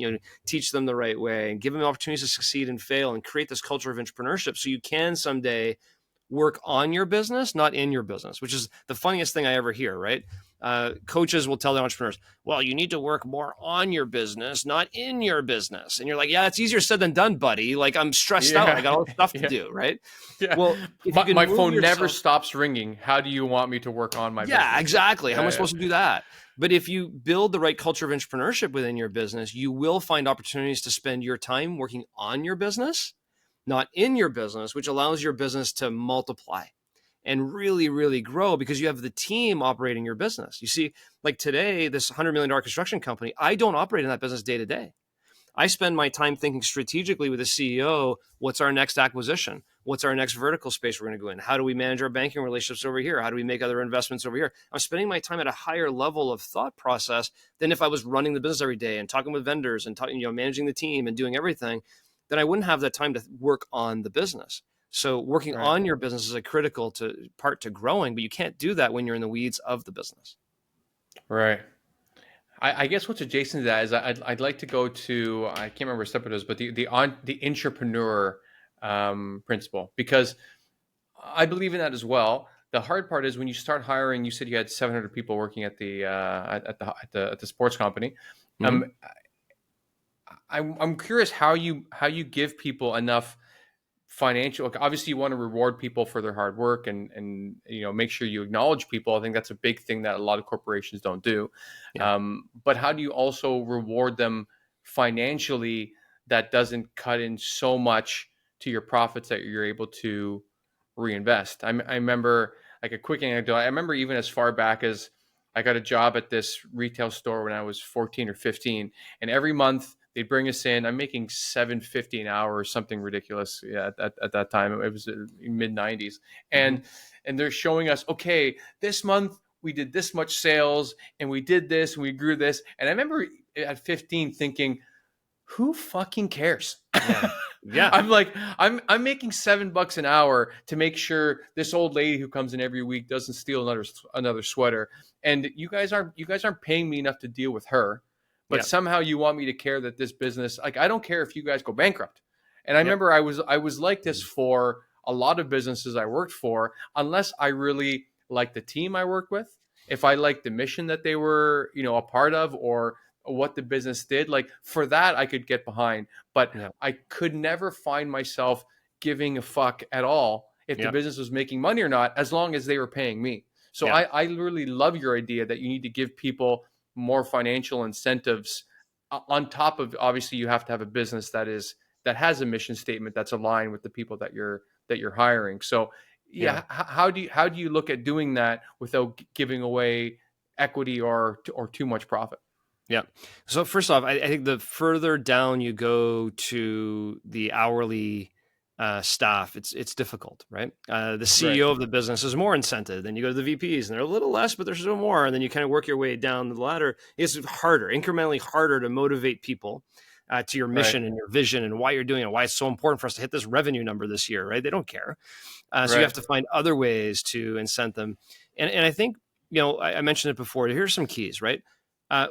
teach them the right way and give them opportunities to succeed and fail and create this culture of entrepreneurship so you can someday work on your business, not in your business, which is the funniest thing I ever hear, right? Coaches will tell the entrepreneurs, well, you need to work more on your business, not in your business. And you're like, yeah, it's easier said than done, buddy. Like I'm stressed out. I got all this stuff to do, right? Yeah. Well, if you can My move phone never yourself- stops ringing. How do you want me to work on my business? Yeah, exactly. How am I Yeah. supposed to do that? But if you build the right culture of entrepreneurship within your business, you will find opportunities to spend your time working on your business, not in your business, which allows your business to multiply and really, really grow because you have the team operating your business. You see, like today, this $100 million construction company, I don't operate in that business day to day. I spend my time thinking strategically with the CEO, what's our next acquisition? What's our next vertical space we're going to go in? How do we manage our banking relationships over here? How do we make other investments over here? I'm spending my time at a higher level of thought process than if I was running the business every day and talking with vendors and talking, managing the team and doing everything. Then I wouldn't have that time to work on the business. So working Right. on your business is a critical part to growing, but you can't do that when you're in the weeds of the business. Right. I guess what's adjacent to that is I'd like to go to, I can't remember what step it is, but the entrepreneur principle, because I believe in that as well. The hard part is when you start hiring. You said you had 700 people working at the sports company. Mm-hmm. Um, I'm curious how you give people enough financial. Like, obviously you want to reward people for their hard work, and make sure you acknowledge people. I think that's a big thing that a lot of corporations don't do. Yeah. But how do you also reward them financially that doesn't cut in so much to your profits that you're able to reinvest? I remember, like, a quick anecdote. I remember even as far back as I got a job at this retail store when I was 14 or 15, and every month they'd bring us in. I'm making $7.50 an hour or something ridiculous. Yeah, at that time it was mid '90s, Mm-hmm. and they're showing us, okay, this month we did this much sales, and we did this, and we grew this. And I remember at 15 thinking, who fucking cares? Yeah. Yeah. I'm like, I'm making $7 an hour to make sure this old lady who comes in every week doesn't steal another sweater, and you guys aren't paying me enough to deal with her, but Yeah. somehow you want me to care that this business, like, I don't care if you guys go bankrupt. And I Yep. remember I was like this for a lot of businesses I worked for, unless I really liked the team I worked with, if I liked the mission that they were, a part of, or what the business did. Like, for that I could get behind, but Yeah. I could never find myself giving a fuck at all if the Yeah. business was making money or not, as long as they were paying me. So Yeah. I really love your idea that you need to give people more financial incentives, on top of, obviously, you have to have a business that has a mission statement that's aligned with the people that you're hiring. So Yeah. yeah, how do you look at doing that without giving away equity or too much profit? Yeah. So first off, I think the further down you go to the hourly staff, it's difficult, right? The Right. CEO of the business is more incented. Then you go to the VPs, and they're a little less, but there's still more. And then you kind of work your way down the ladder. It's harder, incrementally harder to motivate people to your Right. mission and your vision and why you're doing it, why it's so important for us to hit this revenue number this year, right? They don't care. So you Right. have to find other ways to incent them. And I think, I mentioned it before. Here's some keys, right?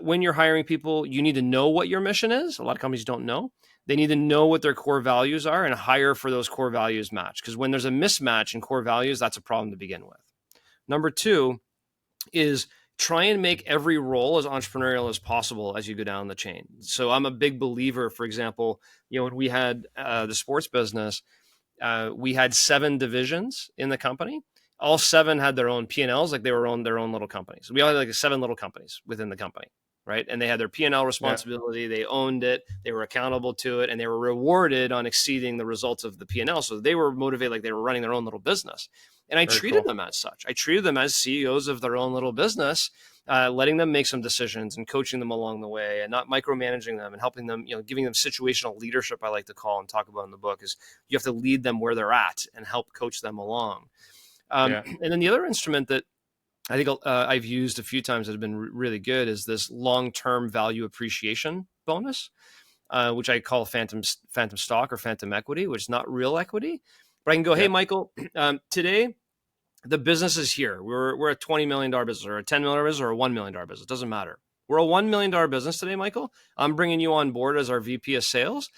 When you're hiring people, you need to know what your mission is. A lot of companies don't know. They need to know what their core values are and hire for those core values match. Because when there's a mismatch in core values, that's a problem to begin with. Number two is try and make every role as entrepreneurial as possible as you go down the chain. So I'm a big believer, for example, when we had the sports business, we had 7 divisions in the company. All 7 had their own P&Ls, like they were their own little companies. We all had like 7 little companies within the company, right? And they had their P&L responsibility. Yeah. They owned it. They were accountable to it, and they were rewarded on exceeding the results of the P&L. So they were motivated like they were running their own little business. And I treated them as such. I treated them as CEOs of their own little business, letting them make some decisions and coaching them along the way, and not micromanaging them, and helping them, giving them situational leadership, I like to call and talk about in the book. Is you have to lead them where they're at and help coach them along. Yeah. And then the other instrument that I think I've used a few times that have been really good is this long-term value appreciation bonus, which I call phantom stock or phantom equity, which is not real equity. But I can go, hey, Yeah. Michael, today the business is here. We're a $20 million business, or a $10 million business, or a $1 million business. It doesn't matter. We're a $1 million business today, Michael. I'm bringing you on board as our VP of sales.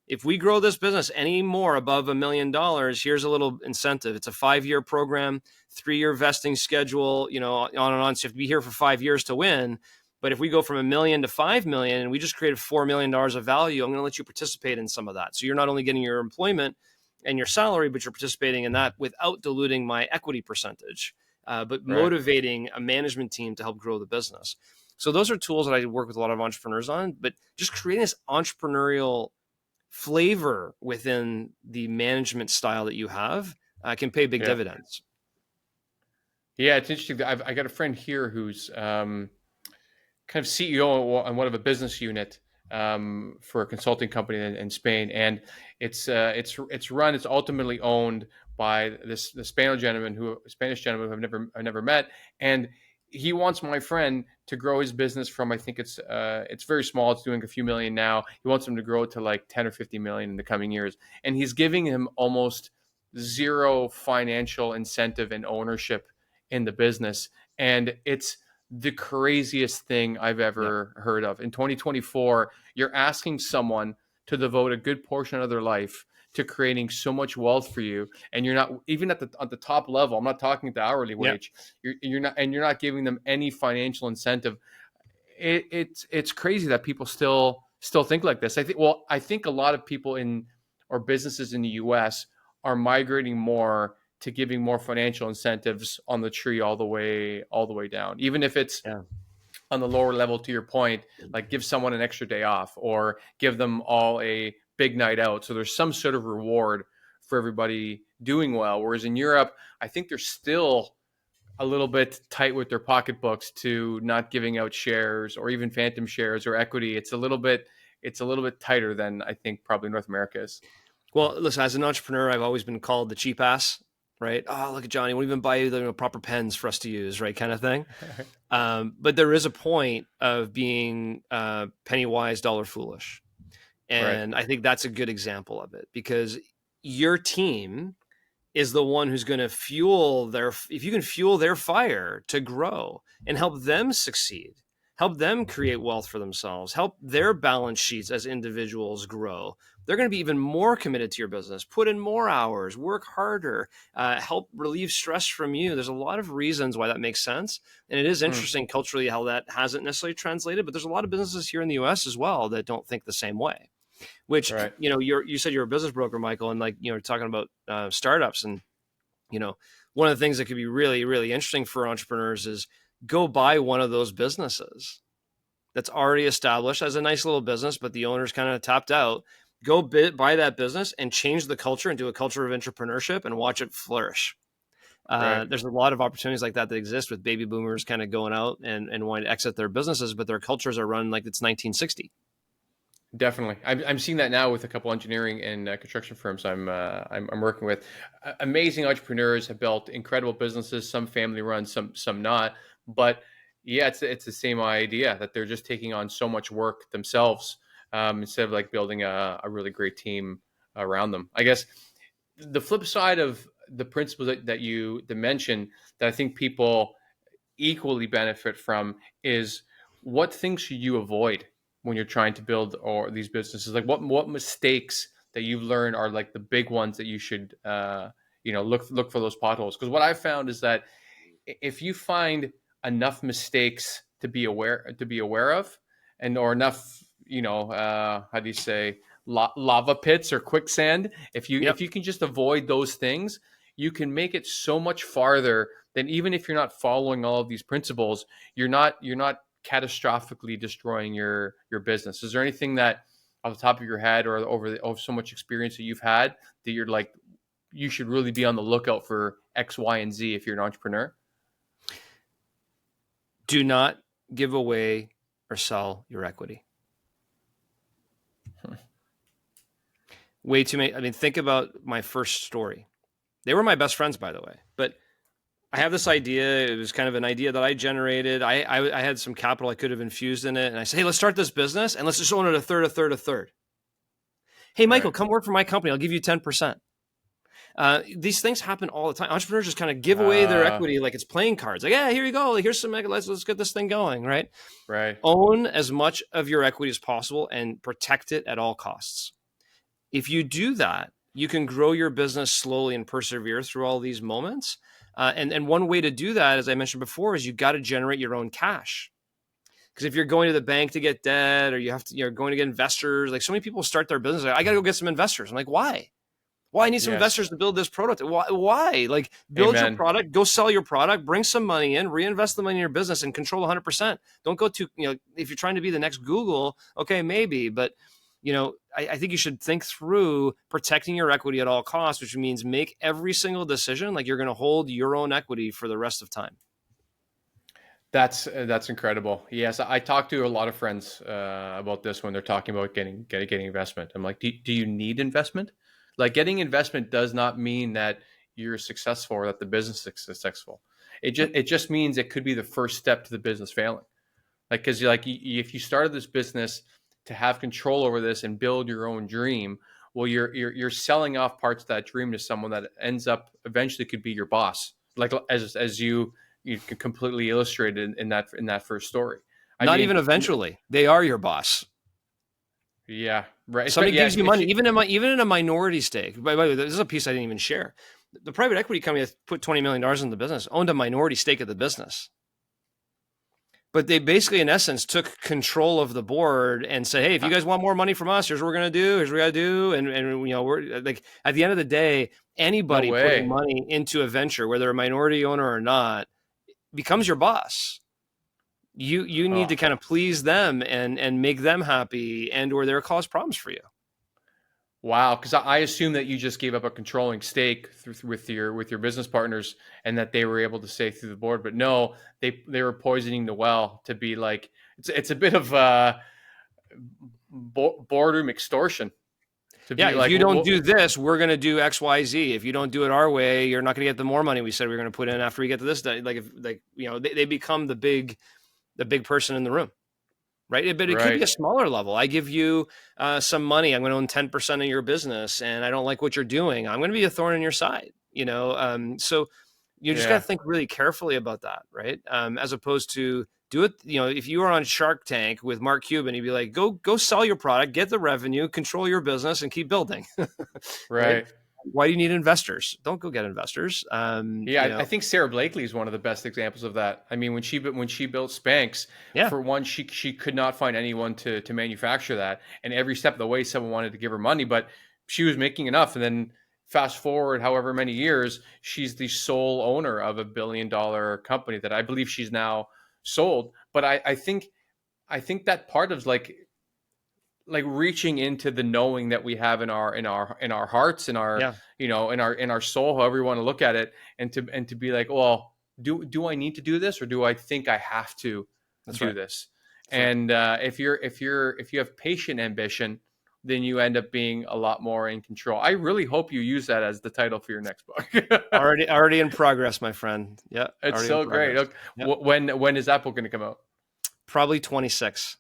If we grow this business any more above $1 million, here's a little incentive. It's a 5-year program, 3-year vesting schedule, on and on. So you have to be here for 5 years to win. But if we go from $1 million to $5 million and we just created $4 million of value, I'm going to let you participate in some of that. So you're not only getting your employment and your salary, but you're participating in that without diluting my equity percentage, but motivating a management team to help grow the business. So those are tools that I work with a lot of entrepreneurs on, but just creating this entrepreneurial flavor within the management style that you have can pay big dividends. Yeah, it's interesting. I got a friend here who's kind of CEO on one of a business unit for a consulting company in Spain, and it's ultimately owned by this the Spanish gentleman who I've never met, and he wants my friend to grow his business from, I think it's very small, it's doing a few million now. He wants him to grow it to like 10 or 50 million in the coming years, and he's giving him almost zero financial incentive and ownership in the business, and it's the craziest thing I've Yeah. ever heard of. In 2024, you're asking someone to devote a good portion of their life to creating so much wealth for you, and you're not even at the top level. I'm not talking at the hourly Yeah. wage. You're not giving them any financial incentive. It's crazy that people still think like this. I think a lot of people in or businesses in the U.S. are migrating more to giving more financial incentives on the tree all the way down, even if it's Yeah. on the lower level. To your point, like give someone an extra day off or give them all a big night out, so there's some sort of reward for everybody doing well. Whereas in Europe, I think they're still a little bit tight with their pocketbooks to not giving out shares or even phantom shares or equity. It's a little bit tighter than I think probably North America is. Well, listen, as an entrepreneur, I've always been called the cheap ass, right? Oh, look at Johnny, won't even buy you the proper pens for us to use, right? Kind of thing. But there is a point of being penny wise, dollar foolish. Right. And I think that's a good example of it because your team is the one who's going to if you can fuel their fire to grow and help them succeed, help them create wealth for themselves, help their balance sheets as individuals grow, they're going to be even more committed to your business, put in more hours, work harder, help relieve stress from you. There's a lot of reasons why that makes sense. And it is Mm, interesting culturally how that hasn't necessarily translated, but there's a lot of businesses here in the US as well that don't think the same way. Which, right. you said you're a business broker, Michael, and like, talking about startups. And, one of the things that could be really, really interesting for entrepreneurs is go buy one of those businesses that's already established as a nice little business, but the owner's kind of tapped out. Go buy that business and change the culture into a culture of entrepreneurship and watch it flourish. Right. There's a lot of opportunities like that exist with baby boomers kind of going out and wanting to exit their businesses, but their cultures are run like it's 1960. Definitely, I'm seeing that now with a couple engineering and construction firms I'm working with. Amazing entrepreneurs have built incredible businesses. Some family run, some not. But yeah, it's the same idea that they're just taking on so much work themselves instead of like building a really great team around them. I guess the flip side of the principles that you mentioned that I think people equally benefit from is what things should you avoid when you're trying to build or these businesses? Like what mistakes that you've learned are like the big ones that you should look for those potholes. Because what I've found is that if you find enough mistakes to be aware of, and or enough, how do you say, lava pits or quicksand, Yep. if you can just avoid those things, you can make it so much farther than even if you're not following all of these principles. You're not catastrophically destroying your business. Is there anything that off the top of your head or over so much experience that you've had that you're like you should really be on the lookout for X, Y, and Z if you're an entrepreneur? Do not give away or sell your equity. Way too many. I mean, think about my first story. They were my best friends, by the way. But I have this idea. It was kind of an idea that I generated. I had some capital I could have infused in it. And I said, hey, let's start this business and let's just own it a third, a third, a third. Hey, Michael, Right. come work for my company. I'll give you 10%. These things happen all the time. Entrepreneurs just kind of give away their Uh, equity like it's playing cards. Like, yeah, here you go. Like, here's some, let's get this thing going, right? right. Own as much of your equity as possible and protect it at all costs. If you do that, you can grow your business slowly and persevere through all these moments. And one way to do that, as I mentioned before, is you got to generate your own cash. Because if you're going to the bank to get debt, or you're going to get investors, like so many people start their business, like, I got to go get some investors. I'm like, why? Why I need some Yes. investors to build this product? Why? Like, build your Amen. product, go sell your product, bring some money in, reinvest the money in your business, and control 100%. Don't go to, if you're trying to be the next Google, okay, maybe, but I think you should think through protecting your equity at all costs, which means make every single decision like you're going to hold your own equity for the rest of time. That's incredible. Yes, I talk to a lot of friends about this when they're talking about getting investment. I'm like, do you need investment? Like, getting investment does not mean that you're successful or that the business is successful. It just means it could be the first step to the business failing. Like, because if you started this business to have control over this and build your own dream, well, you're selling off parts of that dream to someone that ends up eventually could be your boss. Like, as you completely illustrated in that first story. I Not mean, even eventually, they are your boss. yeah, right. Somebody Yeah, gives you money, even in a minority stake. By the way, this is a piece I didn't even share. The private equity company that put $20 million in the business owned a minority stake of the business. But they basically, in essence, took control of the board and said, "Hey, if you guys want more money from us, here's what we're going to do. Here's what we got to do." And we're like, at the end of the day, no anybody putting way. money into a venture, whether a minority owner or not, becomes your boss. You need Oh, to kind of please them and make them happy, and or they'll cause problems for you. wow. Because I assume that you just gave up a controlling stake with your business partners, and that they were able to stay through the board. But no, they were poisoning the well to be like, it's a bit of boardroom extortion to Yeah, be if like, you don't do this, we're going to do X, Y, Z. If you don't do it our way, you're not going to get the more money we said we were going to put in after we get to this day. They become the big person in the room, right? But it could be right. a smaller level. I give you some money. I'm going to own 10% of your business, and I don't like what you're doing. I'm going to be a thorn in your side, So you just got to Yeah. think really carefully about that, right? As opposed to do it. If you were on Shark Tank with Mark Cuban, he'd be like, go sell your product, get the revenue, control your business, and keep building, right? Right. Why do you need investors? Don't go get investors. Yeah, I think Sarah Blakely is one of the best examples of that. I mean, when she built Spanx, Yeah. for one, she could not find anyone to manufacture that, and every step of the way, someone wanted to give her money, but she was making enough. And then fast forward, however many years, she's the sole owner of $1 billion company that I believe she's now sold. But I think that part of like reaching into the knowing that we have in our hearts, in our Yeah. in our soul, however you want to look at it, and to be like, well, do I need to do this, or do I think I have to That's do right. this? That's right. And if you have patient ambition, then you end up being a lot more in control. I really hope you use that as the title for your next book. Already in progress, my friend. Yeah. It's Already in so great. progress. Okay. Yeah. When is that book going to come out? Probably 26.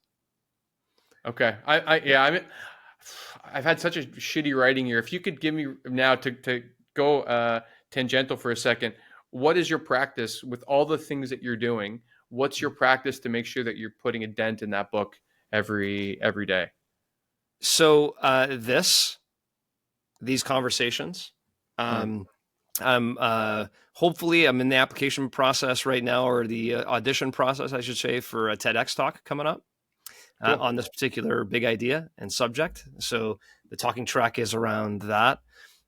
Okay. I've had such a shitty writing year. If you could give me now to go tangential for a second, what is your practice with all the things that you're doing? What's your practice to make sure that you're putting a dent in that book every day? So these conversations, Hmm. hopefully I'm in the application process right now, or the audition process, I should say, for a TEDx talk coming up Cool. on this particular big idea and subject. So the talking track is around that.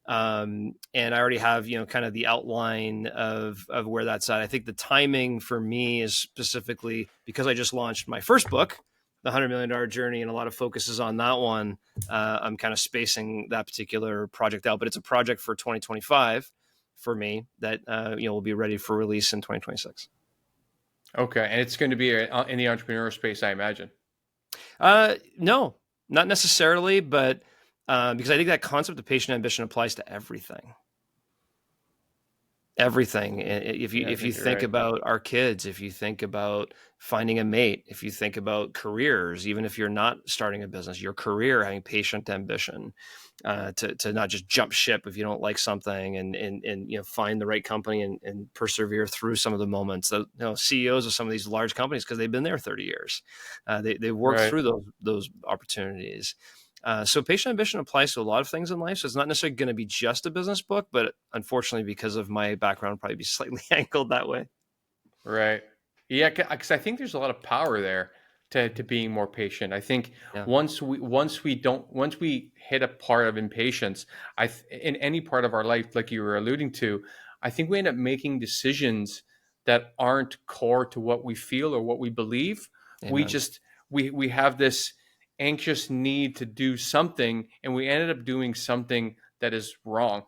And I already have, kind of the outline of where that's at. I think the timing for me is specifically because I just launched my first book, The $100 Million Journey, and a lot of focus is on that one. I'm kind of spacing that particular project out, but it's a project for 2025 for me that, will be ready for release in 2026. Okay, and it's going to be in the entrepreneur space, I imagine. No, not necessarily, but because I think that concept of patient ambition applies to everything. Everything. If Yeah, I you think you're think right. about our kids, if you think about finding a mate, if you think about careers, even if you're not starting a business, your career, having patient ambition, to not just jump ship if you don't like something, and find the right company and persevere through some of the moments. That CEOs of some of these large companies, because they've been there 30 years, they've worked Right. through those opportunities. So patient ambition applies to a lot of things in life. So it's not necessarily going to be just a business book, but unfortunately, because of my background, probably be slightly angled that way. Right. Yeah, because I think there's a lot of power there to being more patient. I think Yeah. once we hit a part of impatience, in any part of our life, like you were alluding to, I think we end up making decisions that aren't core to what we feel or what we believe. We Amen. just we have this anxious need to do something, and we ended up doing something that is wrong.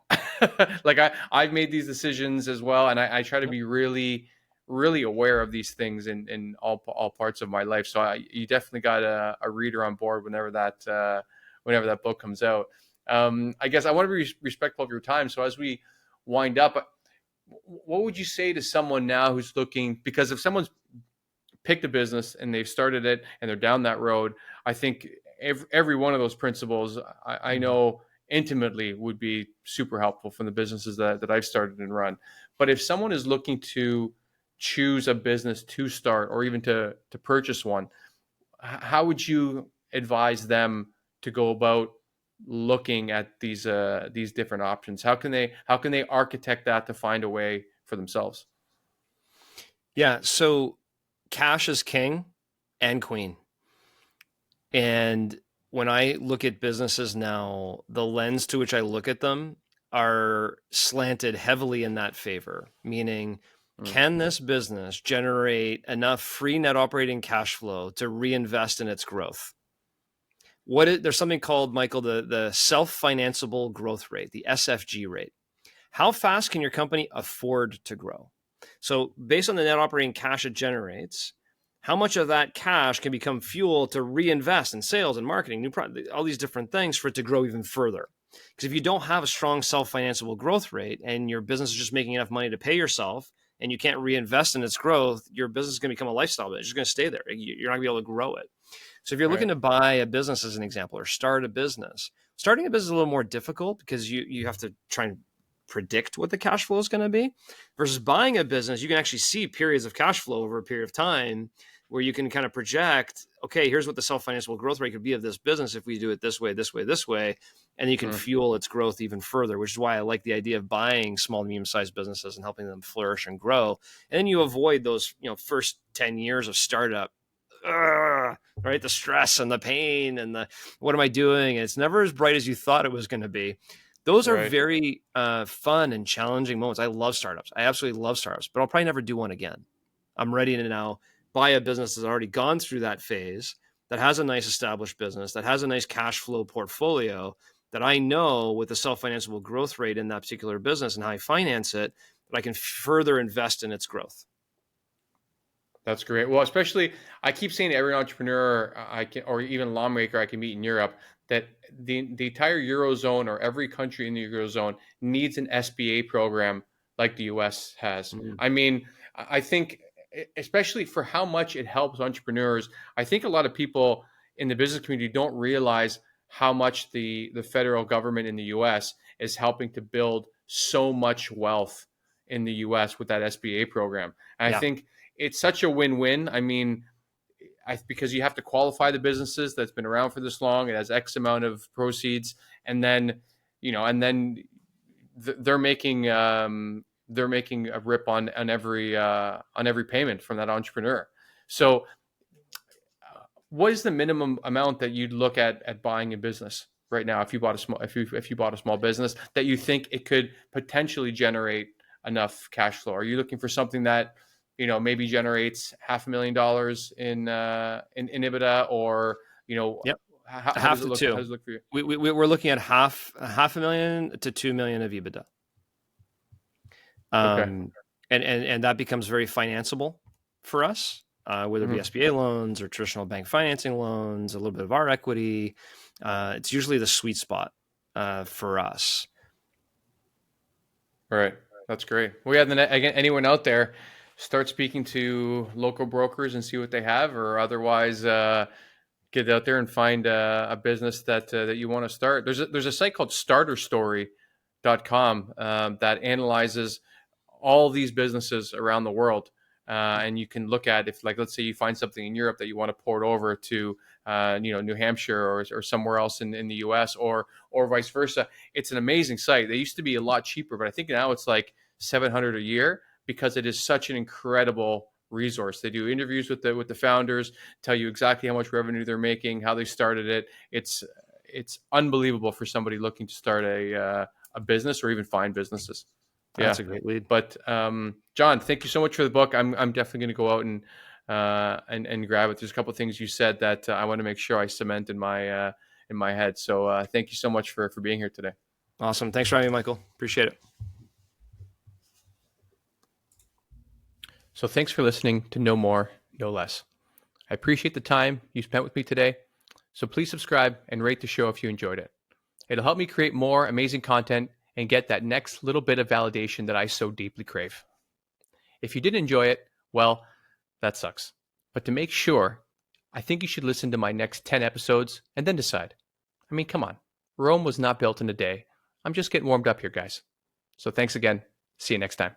Like I've made these decisions as well, and I try to Yep. be really, really aware of these things in all parts of my life. So you definitely got a reader on board whenever that book comes out. I guess I want to be respectful of your time. So as we wind up, what would you say to someone now who's looking? Because if someone's picked a business and they've started it and they're down that road, I think every one of those principles I Mhm. know intimately would be super helpful from the businesses that I've started and run. But if someone is looking to choose a business to start or even to purchase one, how would you advise them to go about looking at these different options? How can they architect that to find a way for themselves? Yeah. So cash is king and queen. And when I look at businesses now, the lens to which I look at them are slanted heavily in that favor, meaning, Mm, can this business generate enough free net operating cash flow to reinvest in its growth? There's something called, Michael, the self-financeable growth rate, the SFG rate. How fast can your company afford to grow? So, based on the net operating cash it generates, how much of that cash can become fuel to reinvest in sales and marketing, all these different things for it to grow even further? Because if you don't have a strong self-financeable growth rate and your business is just making enough money to pay yourself and you can't reinvest in its growth, your business is going to become a lifestyle, but it's just going to stay there. You're not going to be able to grow it. So if you're looking right. to buy a business as an example or start a business, starting a business is a little more difficult because you have to try and predict what the cash flow is going to be versus buying a business. You can actually see periods of cash flow over a period of time where you can kind of project, okay, here's what the self-financeable growth rate could be of this business if we do it this way, this way, this way, and you can Mm, fuel its growth even further, which is why I like the idea of buying small to medium-sized businesses and helping them flourish and grow. And then you avoid those, first 10 years of startup, right? The stress and the pain and the what am I doing? And it's never as bright as you thought it was going to be. Those are right. very fun and challenging moments. I love startups. I absolutely love startups, but I'll probably never do one again. I'm ready to now buy a business that's already gone through that phase, that has a nice established business, that has a nice cash flow portfolio, that I know with the self-financeable growth rate in that particular business and how I finance it, that I can further invest in its growth. That's great. Well, especially I keep saying to every entrepreneur I can, or even lawmaker I can meet in Europe, that the entire eurozone or every country in the eurozone needs an SBA program like the U.S. has. Mm. I mean, I think especially for how much it helps entrepreneurs, I think a lot of people in the business community don't realize how much the federal government in the U.S. is helping to build so much wealth in the U.S. with that SBA program. And I Yeah. think it's such a win-win. I mean, because you have to qualify the businesses that's been around for this long. It has X amount of proceeds, and then they're making a rip on every payment from that entrepreneur. So, what is the minimum amount that you'd look at buying a business right now if you bought a small business that you think it could potentially generate enough cash flow? Are you looking for something that maybe generates $500,000 in EBITDA, or Yep. how does Half it to look? How two. does it look for you? We're looking at half a million to 2 million of EBITDA. Okay. And that becomes very financeable for us, whether it be Hmm. SBA loans or traditional bank financing loans, a little bit of our equity. It's usually the sweet spot for us. All right. That's great. Well, yeah, then again, anyone out there, start speaking to local brokers and see what they have, or otherwise, get out there and find a business that you want to start. There's a site called starterstory.com that analyzes all these businesses around the world. And you can look at, if, like, let's say you find something in Europe that you want to port over to, New Hampshire, or somewhere else in the U.S., or vice versa. It's an amazing site. They used to be a lot cheaper, but I think now it's like 700 a year, because it is such an incredible resource. They do interviews with the founders, tell you exactly how much revenue they're making, how they started it. It's unbelievable for somebody looking to start a business or even find businesses. Yeah. That's a great lead. But John, thank you so much for the book. I'm definitely going to go out and and grab it. There's a couple of things you said that I want to make sure I cement in my head. So thank you so much for being here today. Awesome. Thanks for having me, Michael. Appreciate it. So thanks for listening to No More, No Less. I appreciate the time you spent with me today. So please subscribe and rate the show if you enjoyed it. It'll help me create more amazing content and get that next little bit of validation that I so deeply crave. If you did enjoy it, well, that sucks. But to make sure, I think you should listen to my next 10 episodes and then decide. I mean, come on. Rome was not built in a day. I'm just getting warmed up here, guys. So thanks again. See you next time.